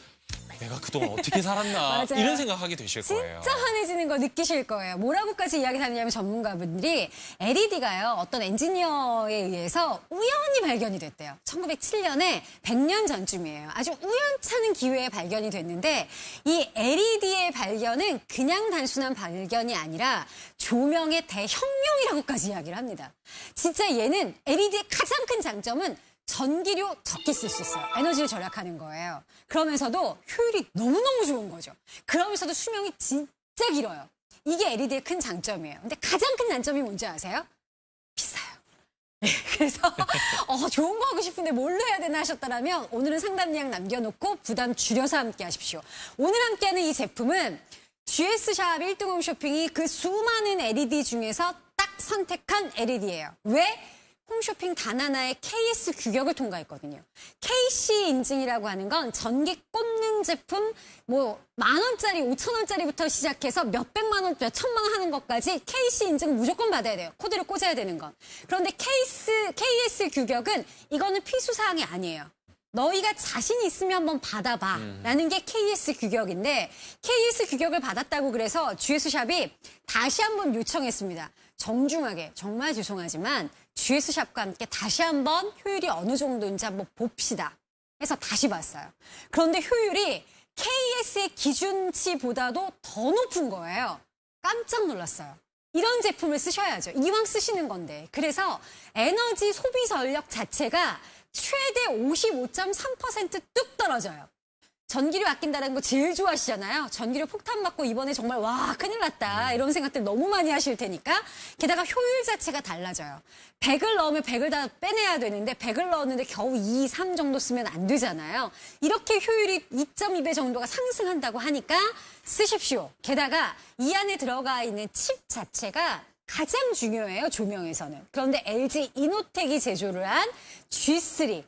내가 그동안 어떻게 살았나 맞아요. 이런 생각하게 되실 거예요. 진짜 환해지는 거 느끼실 거예요. 뭐라고까지 이야기를 하느냐면 전문가분들이 LED가요. 어떤 엔지니어에 의해서 우연히 발견이 됐대요. 1907년에 100년 전쯤이에요. 아주 우연찮은 기회에 발견이 됐는데 이 LED의 발견은 그냥 단순한 발견이 아니라 조명의 대혁명이라고까지 이야기를 합니다. 진짜 얘는 LED의 가장 큰 장점은 전기료 적게 쓸 수 있어요. 에너지를 절약하는 거예요. 그러면서도 효율이 너무너무 좋은 거죠. 그러면서도 수명이 진짜 길어요. 이게 LED의 큰 장점이에요. 근데 가장 큰 단점이 뭔지 아세요? 비싸요. 그래서 좋은 거 하고 싶은데 뭘로 해야 되나 하셨다면 오늘은 상담 예약 남겨놓고 부담 줄여서 함께 하십시오. 오늘 함께하는 이 제품은 GS샵 1등 홈쇼핑이 그 수많은 LED 중에서 딱 선택한 LED예요. 왜? 홈쇼핑 단 하나의 KS 규격을 통과했거든요. KC 인증이라고 하는 건 전기 꽂는 제품 뭐 10,000원짜리, 5,000원짜리부터 시작해서 몇백만 원, 몇천만 원 하는 것까지 KC 인증 무조건 받아야 돼요. 코드를 꽂아야 되는 건. 그런데 KS 규격은 이거는 필수사항이 아니에요. 너희가 자신 있으면 한번 받아봐 라는 게 KS 규격인데 KS 규격을 받았다고 그래서 GS샵이 다시 한번 요청했습니다. 정중하게 정말 죄송하지만 GS샵과 함께 다시 한번 효율이 어느 정도인지 한번 봅시다 해서 다시 봤어요. 그런데 효율이 KS의 기준치보다도 더 높은 거예요. 깜짝 놀랐어요. 이런 제품을 쓰셔야죠. 이왕 쓰시는 건데. 그래서 에너지 소비 전력 자체가 최대 55.3% 떨어져요. 전기료 아낀다는 거 제일 좋아하시잖아요. 전기료 폭탄 맞고 이번에 정말 와 큰일 났다 이런 생각들 너무 많이 하실 테니까 게다가 효율 자체가 달라져요. 100을 넣으면 100을 다 빼내야 되는데 100을 넣었는데 겨우 2, 3 정도 쓰면 안 되잖아요. 이렇게 효율이 2.2배 정도가 상승한다고 하니까 쓰십시오. 게다가 이 안에 들어가 있는 칩 자체가 가장 중요해요. 조명에서는. 그런데 LG 이노텍이 제조를 한 G3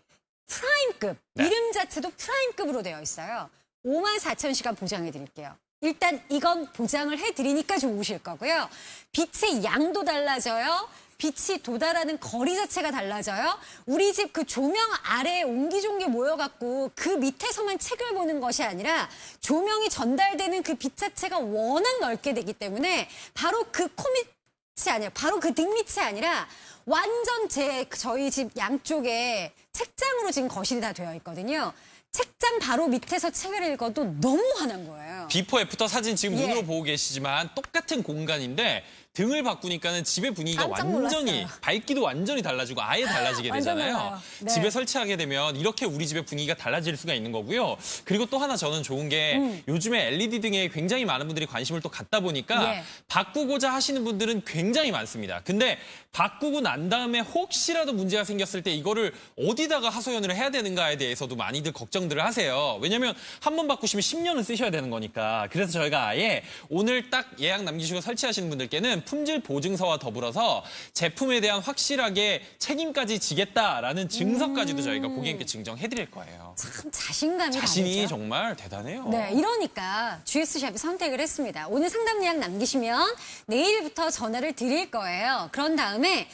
프라임급, 이름 자체도 프라임급으로 되어 있어요. 54,000시간 보장해 드릴게요. 일단 이건 보장을 해드리니까 좋으실 거고요. 빛의 양도 달라져요. 빛이 도달하는 거리 자체가 달라져요. 우리 집 그 조명 아래에 옹기종기 모여갖고 그 밑에서만 책을 보는 것이 아니라 조명이 전달되는 그 빛 자체가 워낙 넓게 되기 때문에 바로 그 코밑이 아니라 바로 그 등밑이 아니라 완전 저희 집 양쪽에 책장으로 지금 거실이 다 되어 있거든요. 책장 바로 밑에서 책을 읽어도 너무 환한 거예요. 비포 애프터 사진 지금 예. 눈으로 보고 계시지만 똑같은 공간인데 등을 바꾸니까는 집의 분위기가 깜짝 완전히 놀랐어요. 밝기도 완전히 달라지고 아예 달라지게 완전 되잖아요. 달라요. 네. 집에 설치하게 되면 이렇게 우리 집의 분위기가 달라질 수가 있는 거고요. 그리고 또 하나 저는 좋은 게 요즘에 LED 등에 굉장히 많은 분들이 관심을 또 갖다 보니까 예. 바꾸고자 하시는 분들은 굉장히 많습니다. 근데 바꾸고 난 다음에 혹시라도 문제가 생겼을 때 이거를 어디다가 하소연을 해야 되는가에 대해서도 많이들 걱정들을 하세요. 왜냐하면 한 번 바꾸시면 10년은 쓰셔야 되는 거니까. 그래서 저희가 아예 오늘 딱 예약 남기시고 설치하시는 분들께는 품질 보증서와 더불어서 제품에 대한 확실하게 책임까지 지겠다라는 증서까지도 저희가 고객님께 증정해드릴 거예요. 참 자신감이 자신이 다르죠. 정말 대단해요. 네, 이러니까 GS샵이 선택을 했습니다. 오늘 상담 예약 남기시면 내일부터 전화를 드릴 거예요. 그런 다음에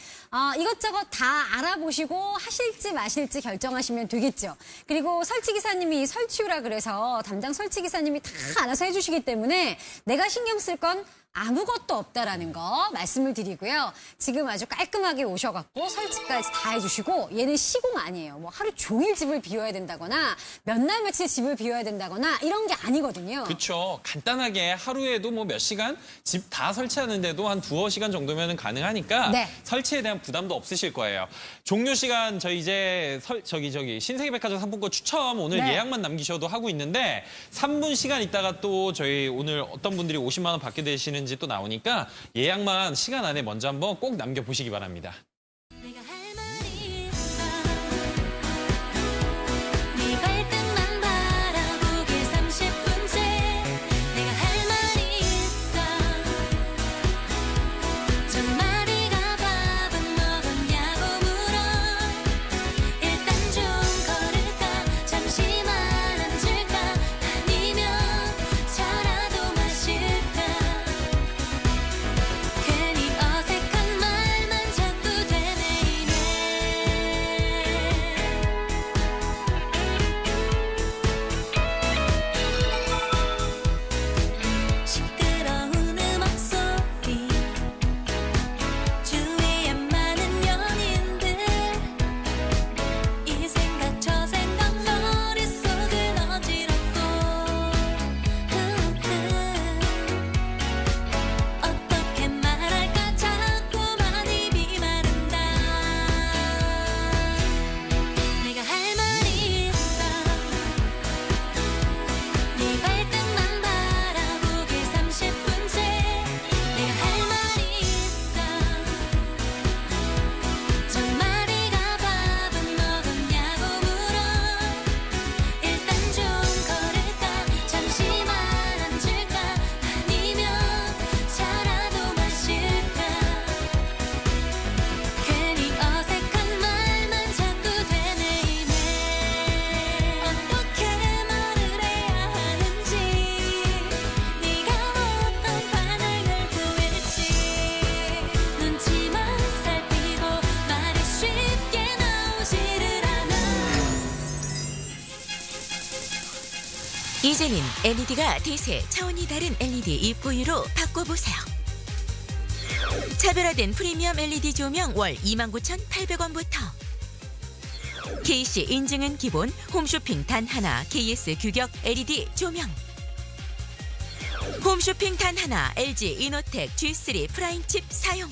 이것저것 다 알아보시고 하실지 마실지 결정하시면 되겠죠. 그리고 설치기사님이 설치우라 그래서 담당 설치기사님이 다 알아서 해주시기 때문에 내가 신경 쓸 건 아무것도 없다라는 거 말씀을 드리고요. 지금 아주 깔끔하게 오셔갖고 설치까지 다 해주시고 얘는 시공 아니에요. 뭐 하루 종일 집을 비워야 된다거나 몇 날 며칠 집을 비워야 된다거나 이런 게 아니거든요. 그렇죠. 간단하게 하루에도 뭐 몇 시간 집 다 설치하는데도 한 2-3시간 정도면 가능하니까 네. 설치에 대한 부담도 없으실 거예요. 종료 시간 저희 이제 신세계백화점 상품권 추첨 오늘 네. 예약만 남기셔도 하고 있는데 3분 시간 있다가 또 저희 오늘 어떤 분들이 50만 원 받게 되시는지 또 나오니까 예약만 시간 안에 먼저 한번 꼭 남겨보시기 바랍니다. 내가 할 말이 있어 네 발등만 바라보길 30분째 내가 할 말이 있어 정말이가 밥은 먹었냐고 물어 일단 좀 걸을까 잠시만 앉을까 아니면 차라도 마실까 괜히 어색한 말만 자꾸 되뇌이네 시끄러운 음악 소리 주위에 많은 연인들 이 생각 저 생각 머릿속은 어지럽고 어떻게 말할까 자꾸만 입이 마른다 내가 할 말이 있어 네 발등만 바라보길 30분째 내가 할 말이 있어 정말이가 밥은 먹었냐고 물어 일단 좀 걸을까 잠시만 앉을까 아니면 차라도 마실까 괜히 어색한 말만 자꾸 되뇌이네 어떻게 말을 해야 하는지 네가 어떤 반응을 보일지 눈치만 살피고 말이 쉽게 나오지를 않아 이제는 LED가 대세 차원이 다른 LED E4U로 바꿔보세요. 차별화된 프리미엄 LED 조명 월 29,800원부터 KC 인증은 기본 홈쇼핑 단 하나 KS 규격 LED 조명 홈쇼핑 단 하나 LG 이노텍 G3 프라임칩 사용.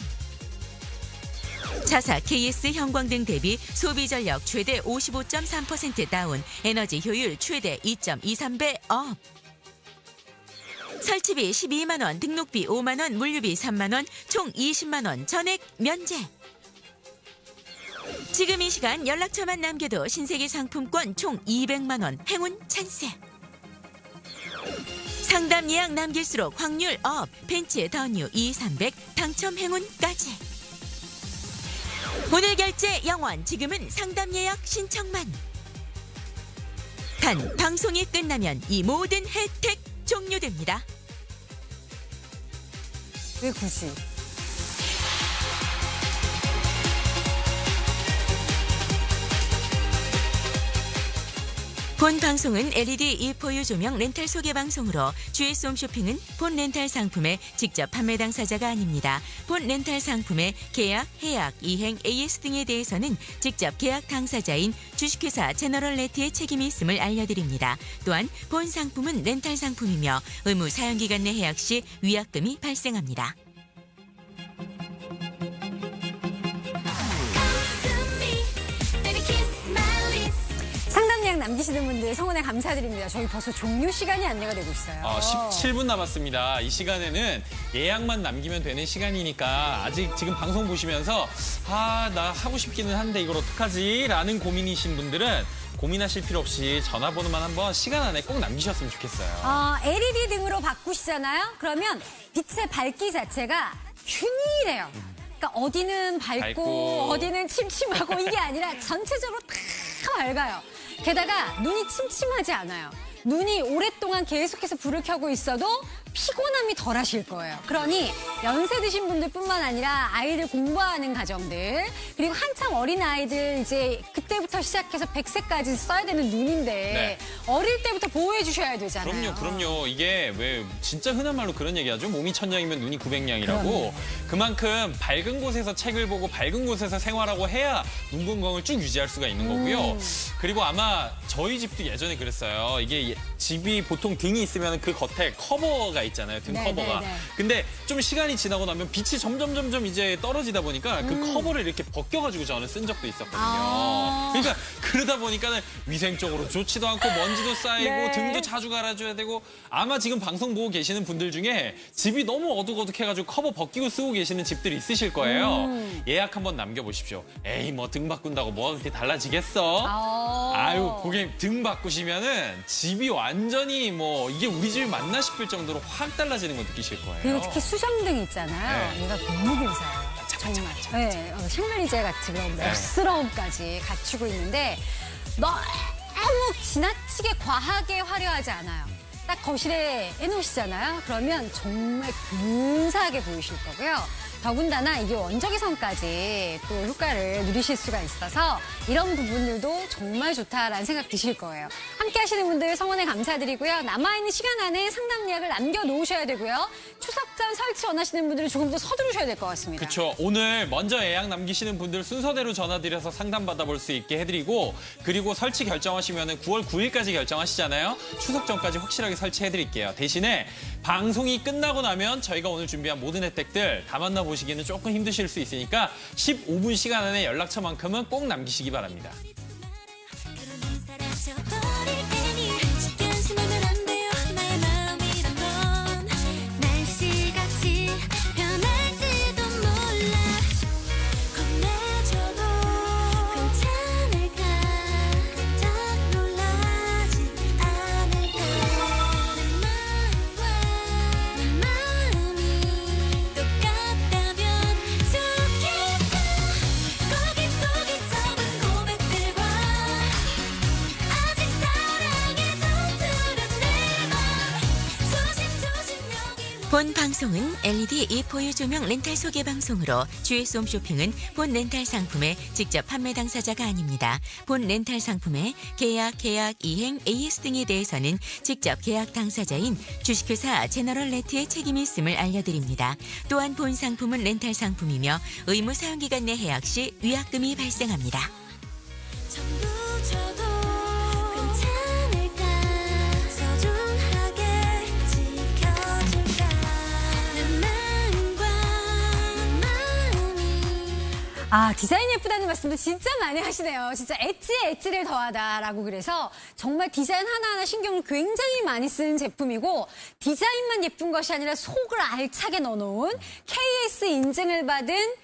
자사 KS 형광등 대비 소비 전력 최대 55.3% 다운, 에너지 효율 최대 2.23배 업. 설치비 12만 원, 등록비 5만 원, 물류비 3만 원, 총 20만 원 전액 면제. 지금 이 시간 연락처만 남겨도 신세계 상품권 총 200만 원 행운 찬스. 상담 예약 남길수록 확률 업, 벤츠 더 뉴 E300 당첨 행운까지. 오늘 결제 영원, 지금은 상담 예약 신청만. 단 방송이 끝나면 이 모든 혜택 종료됩니다. 왜 굳이? 본 방송은 LED E4U 조명 렌탈 소개 방송으로 GS 홈쇼핑은 본 렌탈 상품의 직접 판매 당사자가 아닙니다. 본 렌탈 상품의 계약, 해약, 이행, AS 등에 대해서는 직접 계약 당사자인 주식회사 제너럴레트의 책임이 있음을 알려드립니다. 또한 본 상품은 렌탈 상품이며 의무 사용기간 내 해약 시 위약금이 발생합니다. 상담 예약 남기시는 분들 성원에 감사드립니다. 저희 벌써 종료 시간이 안내가 되고 있어요. 17분 남았습니다. 이 시간에는 예약만 남기면 되는 시간이니까 아직 지금 방송 보시면서 나 하고 싶기는 한데 이걸 어떡하지? 라는 고민이신 분들은 고민하실 필요 없이 전화번호만 한번 시간 안에 꼭 남기셨으면 좋겠어요. LED 등으로 바꾸시잖아요. 그러면 빛의 밝기 자체가 균일해요. 그러니까 어디는 밝고 어디는 침침하고 이게 아니라 전체적으로 다 밝아요. 게다가 눈이 침침하지 않아요. 눈이 오랫동안 계속해서 불을 켜고 있어도 피곤함이 덜 하실 거예요. 그러니 연세 드신 분들뿐만 아니라 아이들 공부하는 가정들, 그리고 한참 어린 아이들 이제 그때부터 시작해서 100세까지 써야 되는 눈인데 어릴 때부터 보호해 주셔야 되잖아요. 그럼요. 이게 왜 진짜 흔한 말로 그런 얘기하죠. 몸이 천냥이면 눈이 900냥이라고. 그만큼 밝은 곳에서 책을 보고 밝은 곳에서 생활하고 해야 눈 건강을 쭉 유지할 수가 있는 거고요. 그리고 아마 저희 집도 예전에 그랬어요. 이게 집이 보통 등이 있으면 그 겉에 커버가 있잖아요. 등 커버가. 근데 좀 시간이 지나고 나면 빛이 점점 이제 떨어지다 보니까 그 커버를 이렇게 벗겨가지고 저는 쓴 적도 있었거든요. 그러니까 그러다 보니까는 위생적으로 좋지도 않고 먼지도 쌓이고 등도 자주 갈아줘야 되고, 아마 지금 방송 보고 계시는 분들 중에 집이 너무 어둑어둑해가지고 커버 벗기고 쓰고 계시는 집들이 있으실 거예요. 예약 한번 남겨보십시오. 에이 뭐 등 바꾼다고 뭐가 그렇게 달라지겠어? 아유 고객님, 등 바꾸시면은 집이 완전히 뭐 이게 우리 집이 맞나 싶을 정도로 확 달라지는 거 느끼실 거예요. 그리고 특히 수정등 있잖아요. 얘가 너무 근사해요. 정말. 샹들리제 같은 그런 멋스러움까지 갖추고 있는데 너무 지나치게 과하게 화려하지 않아요. 딱 거실에 해놓으시잖아요. 그러면 정말 근사하게 보이실 거고요. 더군다나 이게 원적외선까지 또 효과를 누리실 수가 있어서 이런 부분들도 정말 좋다라는 생각 드실 거예요. 함께 하시는 분들 성원에 감사드리고요. 남아있는 시간 안에 상담 예약을 남겨놓으셔야 되고요. 추석 전 설치 원하시는 분들은 조금 더 서두르셔야 될 것 같습니다. 그렇죠. 오늘 먼저 예약 남기시는 분들 순서대로 전화드려서 상담 받아볼 수 있게 해드리고, 그리고 설치 결정하시면 9월 9일까지 결정하시잖아요. 추석 전까지 확실하게 설치해드릴게요. 대신에 방송이 끝나고 나면 저희가 오늘 준비한 모든 혜택들 다 만나보시기는 조금 힘드실 수 있으니까 15분 시간 안에 연락처만큼은 꼭 남기시기 바랍니다. 본 방송은 LED E4U 조명 렌탈 소개 방송으로 GS 홈쇼핑은 본 렌탈 상품의 직접 판매 당사자가 아닙니다. 본 렌탈 상품의 계약, 이행, AS 등에 대해서는 직접 계약 당사자인 주식회사 제너럴레트의 책임이 있음을 알려드립니다. 또한 본 상품은 렌탈 상품이며 의무 사용기간 내 해약 시 위약금이 발생합니다. 전부 저도 괜찮을까 소중하게 지켜줄게 아, 디자인 예쁘다는 말씀도 진짜 많이 하시네요. 진짜 엣지에 엣지를 더하다라고 그래서 정말 디자인 하나하나 신경을 굉장히 많이 쓰는 제품이고 디자인만 예쁜 것이 아니라 속을 알차게 넣어놓은 KS 인증을 받은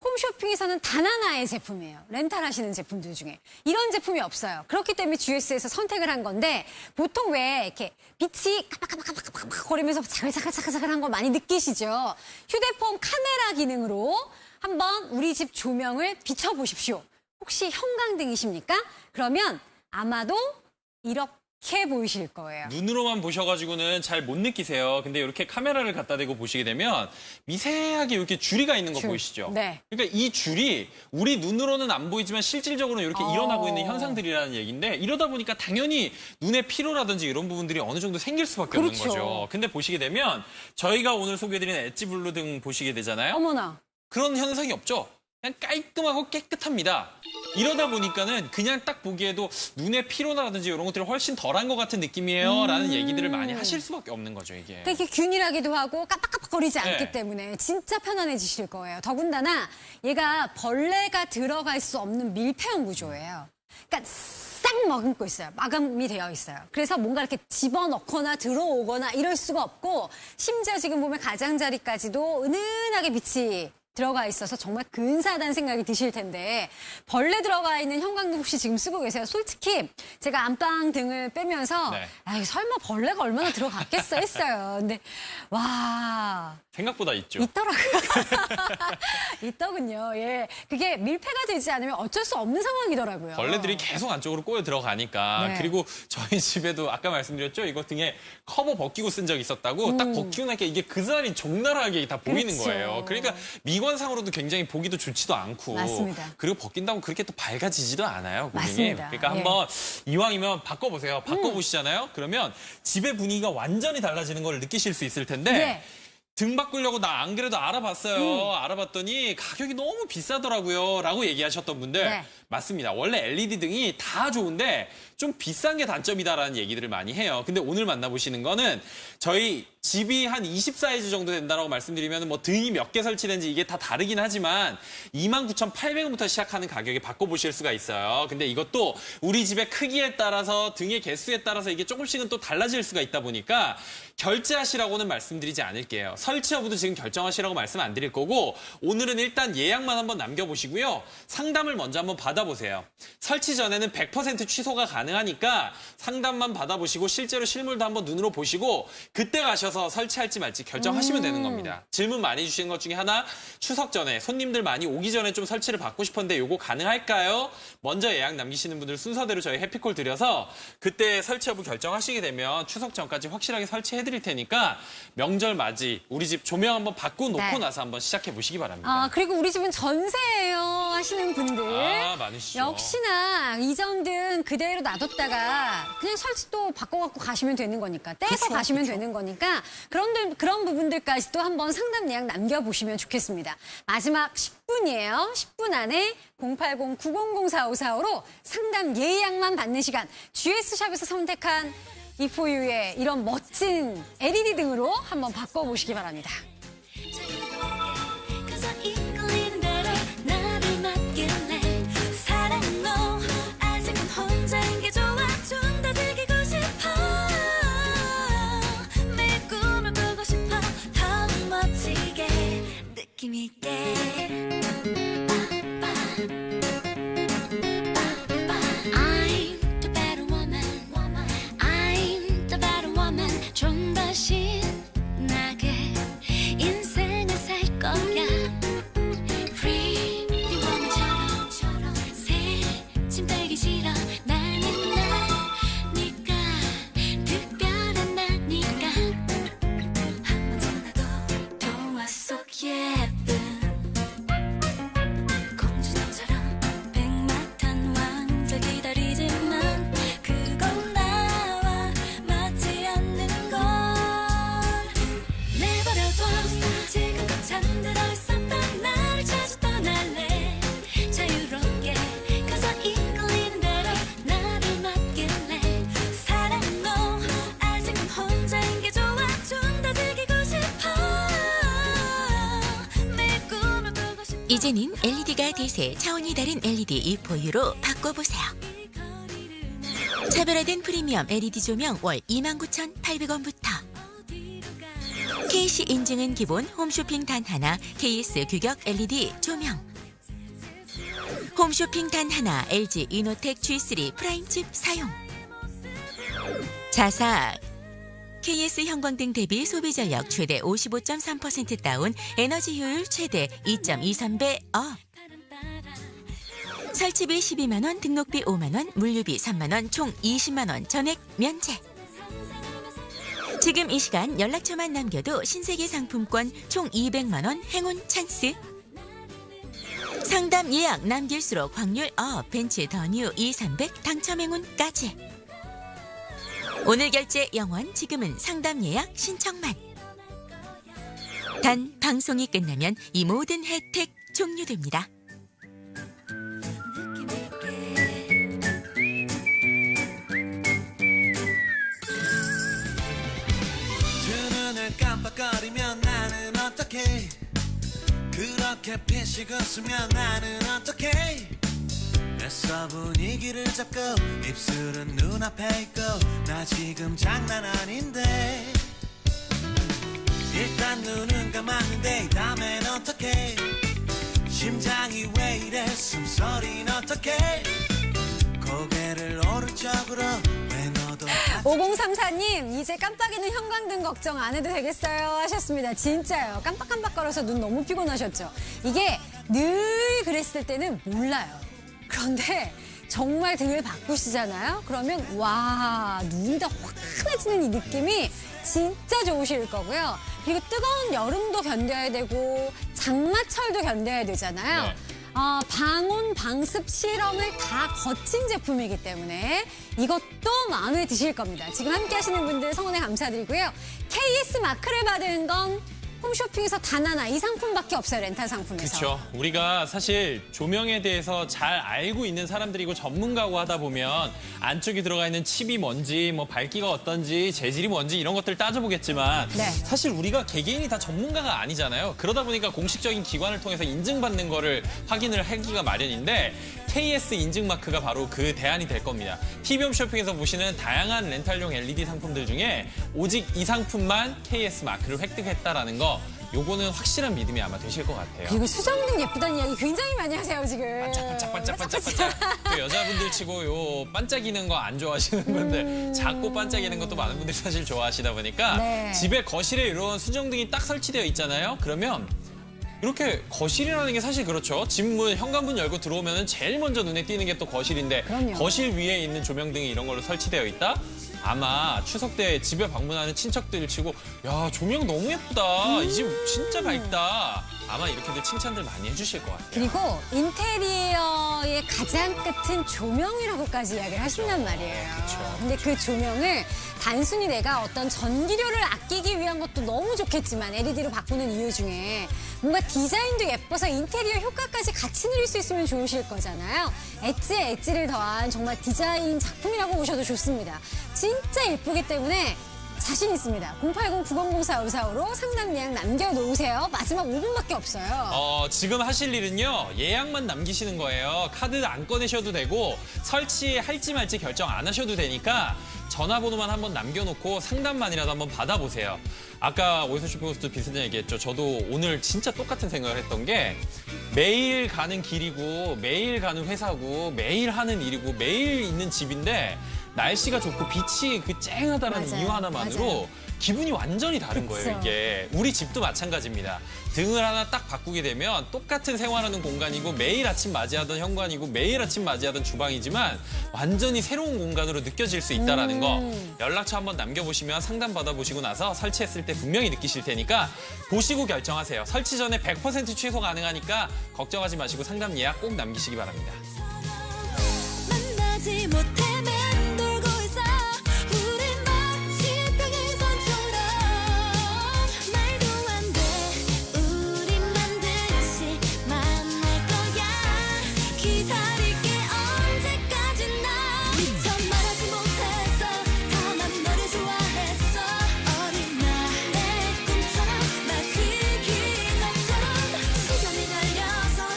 홈쇼핑에서는 단 하나의 제품이에요. 렌탈하시는 제품들 중에. 이런 제품이 없어요. 그렇기 때문에 GS에서 선택을 한 건데 보통 왜 이렇게 빛이 까박까박까박까박 거리면서 자글자글자글자글한 거 많이 느끼시죠? 휴대폰 카메라 기능으로 한번 우리 집 조명을 비춰보십시오. 혹시 형광등이십니까? 그러면 아마도 이렇게 보이실 거예요. 눈으로만 보셔가지고는 잘 못 느끼세요. 근데 이렇게 카메라를 갖다 대고 보시게 되면 미세하게 이렇게 줄이가 있는 거 줄. 보이시죠? 네. 그러니까 이 줄이 우리 눈으로는 안 보이지만 실질적으로 이렇게 일어나고 있는 현상들이라는 얘기인데 이러다 보니까 당연히 눈의 피로라든지 이런 부분들이 어느 정도 생길 수밖에 없는 그렇죠. 거죠. 근데 보시게 되면 저희가 오늘 소개해드린 엣지 블루 등 보시게 되잖아요. 어머나. 그런 현상이 없죠. 그냥 깔끔하고 깨끗합니다. 이러다 보니까는 그냥 딱 보기에도 눈의 피로라든지 이런 것들이 훨씬 덜한 것 같은 느낌이에요. 라는 얘기들을 많이 하실 수밖에 없는 거죠, 이게. 되게 균일하기도 하고 깜빡깜빡거리지 않기 네. 때문에 진짜 편안해지실 거예요. 더군다나 얘가 벌레가 들어갈 수 없는 밀폐형 구조예요. 그러니까 싹 머금고 있어요. 마감이 되어 있어요. 그래서 뭔가 이렇게 집어넣거나 들어오거나 이럴 수가 없고 심지어 지금 보면 가장자리까지도 은은하게 빛이 들어가 있어서 정말 근사하다는 생각이 드실 텐데 벌레 들어가 있는 형광등 혹시 지금 쓰고 계세요? 솔직히 제가 안방 등을 빼면서 네. 아유, 설마 벌레가 얼마나 들어갔겠어 했어요. 근데 와 생각보다 있죠. 있더라고요. 있더군요. 예, 그게 밀폐가 되지 않으면 어쩔 수 없는 상황이더라고요. 벌레들이 계속 안쪽으로 꼬여 들어가니까. 네. 그리고 저희 집에도 아까 말씀드렸죠? 이거 등에 커버 벗기고 쓴 적이 있었다고. 딱 벗기고 나니까 이게 그자리 적나라하게 다 보이는 그렇죠. 거예요. 그러니까 미관상으로도 굉장히 보기도 좋지도 않고. 맞습니다. 그리고 벗긴다고 그렇게 또 밝아지지도 않아요, 고객님. 맞습니다. 그러니까 예. 한번 이왕이면 바꿔보세요. 바꿔보시잖아요? 그러면 집의 분위기가 완전히 달라지는 걸 느끼실 수 있을 텐데 네. 등 바꾸려고 나 안 그래도 알아봤어요. 알아봤더니 가격이 너무 비싸더라고요. 라고 얘기하셨던 분들 네. 맞습니다. 원래 LED 등이 다 좋은데 좀 비싼 게 단점이다라는 얘기들을 많이 해요. 근데 오늘 만나보시는 거는 저희 집이 한 20 사이즈 정도 된다라고 말씀드리면 뭐 등이 몇 개 설치된지 이게 다 다르긴 하지만 29,800원부터 시작하는 가격에 바꿔보실 수가 있어요. 근데 이것도 우리 집의 크기에 따라서 등의 개수에 따라서 이게 조금씩은 또 달라질 수가 있다 보니까 결제하시라고는 말씀드리지 않을게요. 설치 여부도 지금 결정하시라고 말씀 안 드릴 거고 오늘은 일단 예약만 한번 남겨보시고요. 상담을 먼저 한번 받아보세요. 설치 전에는 100% 취소가 가능하니까 상담만 받아보시고 실제로 실물도 한번 눈으로 보시고 그때 가셔서 설치할지 말지 결정하시면 되는 겁니다. 질문 많이 주시는 것 중에 하나 추석 전에 손님들 많이 오기 전에 좀 설치를 받고 싶었는데 요거 가능할까요? 먼저 예약 남기시는 분들 순서대로 저희 해피콜 드려서 그때 설치 여부 결정하시게 되면 추석 전까지 확실하게 설치해 드릴 테니까 명절 맞이 우리 집 조명 한번 바꿔 놓고 네. 나서 한번 시작해 보시기 바랍니다. 아, 그리고 우리 집은 전세예요 하시는 분들. 아, 많으시죠. 역시나 이전등 그대로 놔뒀다가 그냥 설치도 바꿔갖고 가시면 되는 거니까 떼서 그쵸, 가시면 그쵸. 되는 거니까 그런 부분들까지도 한번 상담 예약 남겨보시면 좋겠습니다. 마지막 10분이에요. 10분 안에 080-900-4545로 상담 예약만 받는 시간 GS샵에서 선택한 이포유의 이런 멋진 LED 등으로 한번 바꿔보시기 바랍니다. 그저 이끌리는 대로 나를 맡길래 사랑도 아직은 혼자인 게 좋아 좀 더 즐기고 싶어 매일 꿈을 꾸고 싶어 더 멋지게 느낌 있게 I'm the better woman I'm the better woman 좀 더 신나게 이제는 LED가 대세, 차원이 다른 LED E4U로 바꿔보세요. 차별화된 프리미엄 LED 조명 월 29,800원부터. KC 인증은 기본 홈쇼핑 단 하나 KS 규격 LED 조명. 홈쇼핑 단 하나 LG 이노텍 G3 프라임칩 사용. 자사 KS 형광등 대비 소비 전력 최대 55.3% 다운, 에너지 효율 최대 2.23배 업. 설치비 12만 원, 등록비 5만 원, 물류비 3만 원, 총 20만 원 전액 면제. 지금 이 시간 연락처만 남겨도 신세계 상품권 총 200만 원 행운 찬스. 상담 예약 남길수록 확률 업, 벤츠 더 뉴 E300 당첨 행운까지. 오늘 결제 영원, 지금은 상담 예약 신청만. 단 방송이 끝나면 이 모든 혜택 종료됩니다. 두 눈을 깜빡거리면 나는 어떡해 그렇게 피식 웃으면 나는 어떡해 애써 분위기를 잡고 입술은 눈앞에 있고 나 지금 장난 아닌데 일단 눈은 감았는데 다음엔 어떡해 심장이 왜 이래 숨소리는 어떡해 고개를 오른쪽으로 왜 너도 5034님, 이제 깜빡이는 형광등 걱정 안 해도 되겠어요 하셨습니다. 진짜요. 깜빡깜빡거려서 눈 너무 피곤하셨죠. 이게 늘 그랬을 때는 몰라요. 그런데 정말 등을 바꾸시잖아요. 그러면 와, 눈이 다 환해지는 이 느낌이 진짜 좋으실 거고요. 그리고 뜨거운 여름도 견뎌야 되고 장마철도 견뎌야 되잖아요. 네. 방온, 방습 실험을 다 거친 제품이기 때문에 이것도 마음에 드실 겁니다. 지금 함께 하시는 분들 성원에 감사드리고요. KS 마크를 받은 건 홈쇼핑에서 단 하나, 이 상품밖에 없어요. 렌탈 상품에서. 그렇죠. 우리가 사실 조명에 대해서 잘 알고 있는 사람들이고 전문가고 하다 보면 안쪽에 들어가 있는 칩이 뭔지, 뭐 밝기가 어떤지, 재질이 뭔지 이런 것들 따져보겠지만 네. 사실 우리가 개개인이 다 전문가가 아니잖아요. 그러다 보니까 공식적인 기관을 통해서 인증받는 거를 확인을 하기가 마련인데 KS 인증 마크가 바로 그 대안이 될 겁니다. TV홈 쇼핑에서 보시는 다양한 렌탈용 LED 상품들 중에 오직 이 상품만 KS 마크를 획득했다라는 거, 요거는 확실한 믿음이 아마 되실 것 같아요. 그리고 수정등 예쁘다는 이야기 굉장히 많이 하세요, 지금. 반짝반짝. 그 여자분들 치고 요 반짝이는 거 안 좋아하시는 분들, 작고 반짝이는 것도 많은 분들이 사실 좋아하시다 보니까 네. 집에 거실에 이런 수정등이 딱 설치되어 있잖아요. 그러면 이렇게 거실이라는 게 사실 그렇죠. 집 문, 현관문 열고 들어오면 제일 먼저 눈에 띄는 게 또 거실인데 그럼요. 거실 위에 있는 조명등이 이런 걸로 설치되어 있다? 아마 추석 때 집에 방문하는 친척들 치고 야, 조명 너무 예쁘다. 이 집 진짜 밝다. 아마 이렇게들 칭찬들 많이 해주실 것 같아요. 그리고 인테리어의 가장 끝은 조명이라고까지 이야기를 하신단 말이에요. 그쵸. 근데 그 조명을 단순히 내가 어떤 전기료를 아끼기 위한 것도 너무 좋겠지만 LED로 바꾸는 이유 중에 뭔가 디자인도 예뻐서 인테리어 효과까지 같이 누릴 수 있으면 좋으실 거잖아요. 엣지에 엣지를 더한 정말 디자인 작품이라고 보셔도 좋습니다. 진짜 예쁘기 때문에 자신 있습니다. 080-900-4545로 상담 예약 남겨놓으세요. 마지막 5분밖에 없어요. 지금 하실 일은요, 예약만 남기시는 거예요. 카드 안 꺼내셔도 되고 설치할지 말지 결정 안 하셔도 되니까 전화번호만 한번 남겨놓고 상담만이라도 한번 받아보세요. 아까 오이소 쇼핑호스도 비슷한 얘기했죠. 저도 오늘 진짜 똑같은 생각을 했던 게 매일 가는 길이고 매일 가는 회사고 매일 하는 일이고 매일 있는 집인데 날씨가 좋고 빛이 그 쨍하다는 맞아요. 이유 하나만으로 맞아요. 기분이 완전히 다른 거예요, 그쵸. 이게. 우리 집도 마찬가지입니다. 등을 하나 딱 바꾸게 되면 똑같은 생활하는 공간이고 매일 아침 맞이하던 현관이고 매일 아침 맞이하던 주방이지만 완전히 새로운 공간으로 느껴질 수 있다는 거. 연락처 한번 남겨보시면 상담 받아보시고 나서 설치했을 때 분명히 느끼실 테니까 보시고 결정하세요. 설치 전에 100% 취소 가능하니까 걱정하지 마시고 상담 예약 꼭 남기시기 바랍니다. 만나지 못해 맴돌고 있어 우린 마치 평행선처럼 말도 안 돼 우린 반드시 만날 거야 기다릴게 언제까지나 미처 말하지 못했어 다만 너를 좋아했어 어린 날의 꿈처럼 마치 기적처럼 시간이 달려서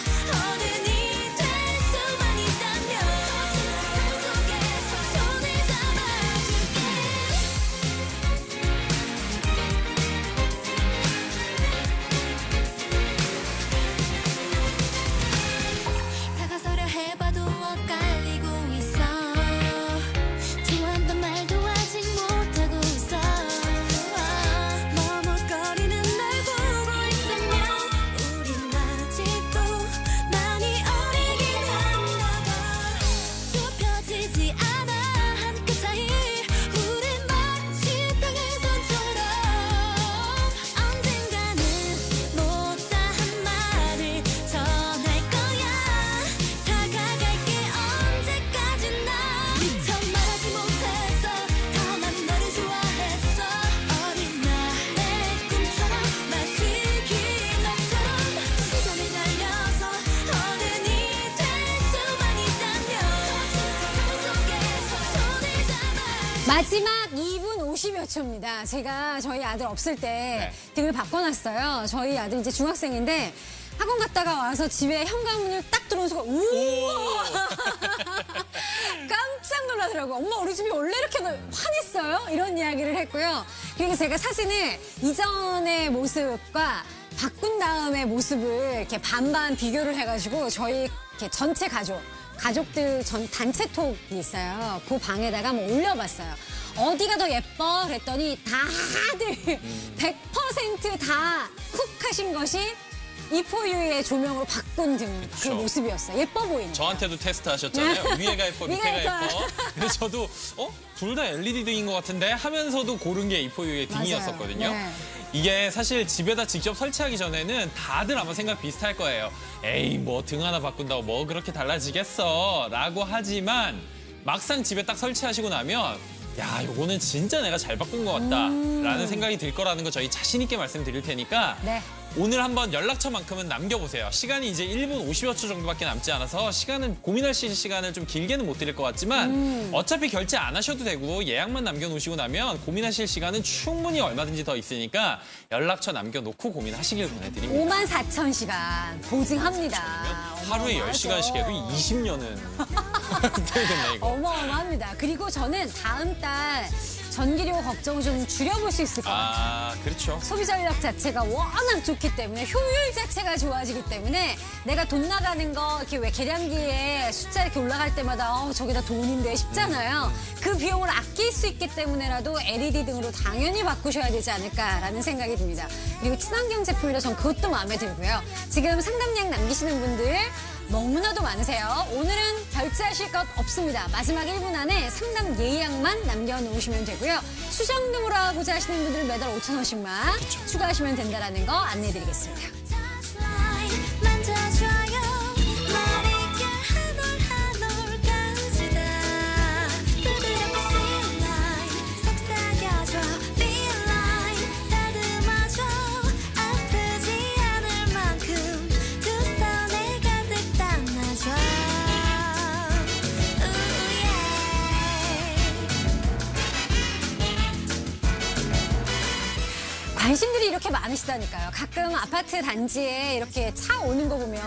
마지막 2분 50여 초입니다. 제가 저희 아들 없을 때 등을 바꿔놨어요. 저희 아들 이제 중학생인데 학원 갔다가 와서 집에 현관문을 딱 들어온 순간 우와 깜짝 놀라더라고요. 엄마 우리 집이 원래 이렇게 환했어요? 이런 이야기를 했고요. 그리고 제가 사진을 이전의 모습과 바꾼 다음의 모습을 이렇게 반반 비교를 해가지고 저희 이렇게 전체 가족들 단체톡이 있어요. 그 방에다가 한번 올려봤어요. 어디가 더 예뻐? 그랬더니 다들 100% 다 쿡 하신 것이 이포유의 조명으로 바꾼 등 그 그쵸. 모습이었어요. 예뻐 보이는. 저한테도 테스트 하셨잖아요. 위에가 예뻐, 밑에가 위가 예뻐. 그래서 저도 둘 다 LED 등인 것 같은데 하면서도 고른 게 이포유의 등이었었거든요. 네. 이게 사실 집에다 직접 설치하기 전에는 다들 아마 생각 비슷할 거예요. 에이 뭐 등 하나 바꾼다고 뭐 그렇게 달라지겠어 라고 하지만 막상 집에 딱 설치하시고 나면 야 요거는 진짜 내가 잘 바꾼 것 같다 라는 생각이 들 거라는 거 저희 자신 있게 말씀드릴 테니까 네. 오늘 한번 연락처만큼은 남겨보세요. 시간이 이제 1분 50여 초 정도밖에 남지 않아서 시간을 시간을 좀 길게는 못 드릴 것 같지만 어차피 결제 안 하셔도 되고 예약만 남겨놓으시고 나면 고민하실 시간은 충분히 얼마든지 더 있으니까 연락처 남겨놓고 고민하시길 권해드립니다. 54,000시간 보증합니다. 하루에 어마어마하죠. 10시간씩 해도 20년은 되겠네 이거. 어마어마합니다. 그리고 저는 다음 달 전기료 걱정을 좀 줄여볼 수 있을 것 같아요. 아 그렇죠. 소비 전략 자체가 워낙 좋기 때문에 효율 자체가 좋아지기 때문에 내가 돈 나가는 거 이렇게 왜 계량기에 숫자 이렇게 올라갈 때마다 저기다 돈인데 싶잖아요. 그 비용을 아낄 수 있기 때문에라도 LED 등으로 당연히 바꾸셔야 되지 않을까라는 생각이 듭니다. 그리고 친환경 제품이라 전 그것도 마음에 들고요. 지금 상담량 남기시는 분들 너무나도 많으세요. 오늘은 결제하실 것 없습니다. 마지막 1분 안에 상담 예약만 남겨놓으시면 되고요. 수정 등으로 하고자 하시는 분들은 매달 5,000원씩만 추가하시면 된다는 거 안내해드리겠습니다. 만져줘요 머릿결 한 올 한 올까지 다 부드럽게 feel like 속삭여줘 feel like 다듬어줘 아프지 않을 만큼 두 손에 가득 담아줘 관심들이 이렇게 많으시다니까요. 가끔 아파트 단지에 이렇게 차 오는 거 보면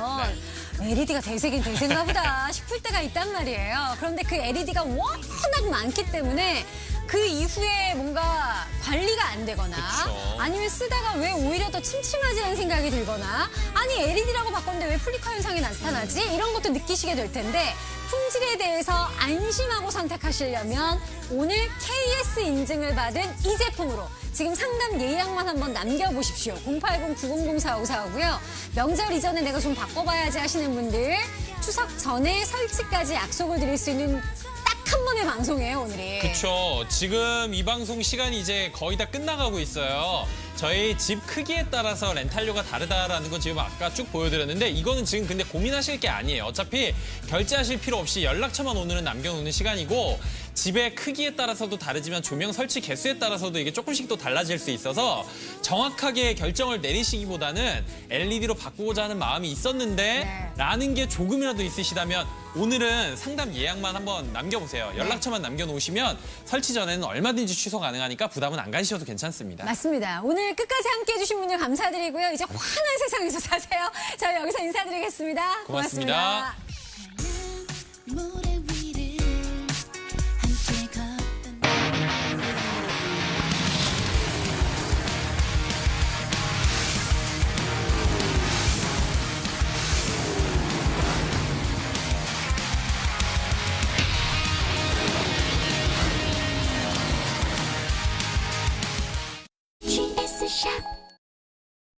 LED가 대세긴 대세인가 보다 싶을 때가 있단 말이에요. 그런데 그 LED가 워낙 많기 때문에 그 이후에 뭔가 관리가 안 되거나 그쵸. 아니면 쓰다가 왜 오히려 더 침침하지라는 생각이 들거나 아니 LED라고 바꿨는데 왜 플리커 현상이 나타나지? 이런 것도 느끼시게 될 텐데 품질에 대해서 안심하고 선택하시려면 오늘 KS 인증을 받은 이 제품으로 지금 상담 예약만 한번 남겨보십시오. 080-900-4545고요. 명절 이전에 내가 좀 바꿔봐야지 하시는 분들 추석 전에 설치까지 약속을 드릴 수 있는 딱 한 번의 방송이에요, 오늘이. 그렇죠. 지금 이 방송 시간이 이제 거의 다 끝나가고 있어요. 저희 집 크기에 따라서 렌탈료가 다르다라는 거 지금 아까 쭉 보여드렸는데 이거는 지금 근데 고민하실 게 아니에요. 어차피 결제하실 필요 없이 연락처만 오늘은 남겨놓는 시간이고 집의 크기에 따라서도 다르지만 조명 설치 개수에 따라서도 이게 조금씩 또 달라질 수 있어서 정확하게 결정을 내리시기보다는 LED로 바꾸고자 하는 마음이 있었는데 라는 게 조금이라도 있으시다면 오늘은 상담 예약만 한번 남겨보세요. 연락처만 남겨놓으시면 설치 전에는 얼마든지 취소 가능하니까 부담은 안 가지셔도 괜찮습니다. 맞습니다. 오늘 끝까지 함께해 주신 분들 감사드리고요. 이제 환한 세상에서 사세요. 저희 여기서 인사드리겠습니다. 고맙습니다. 물에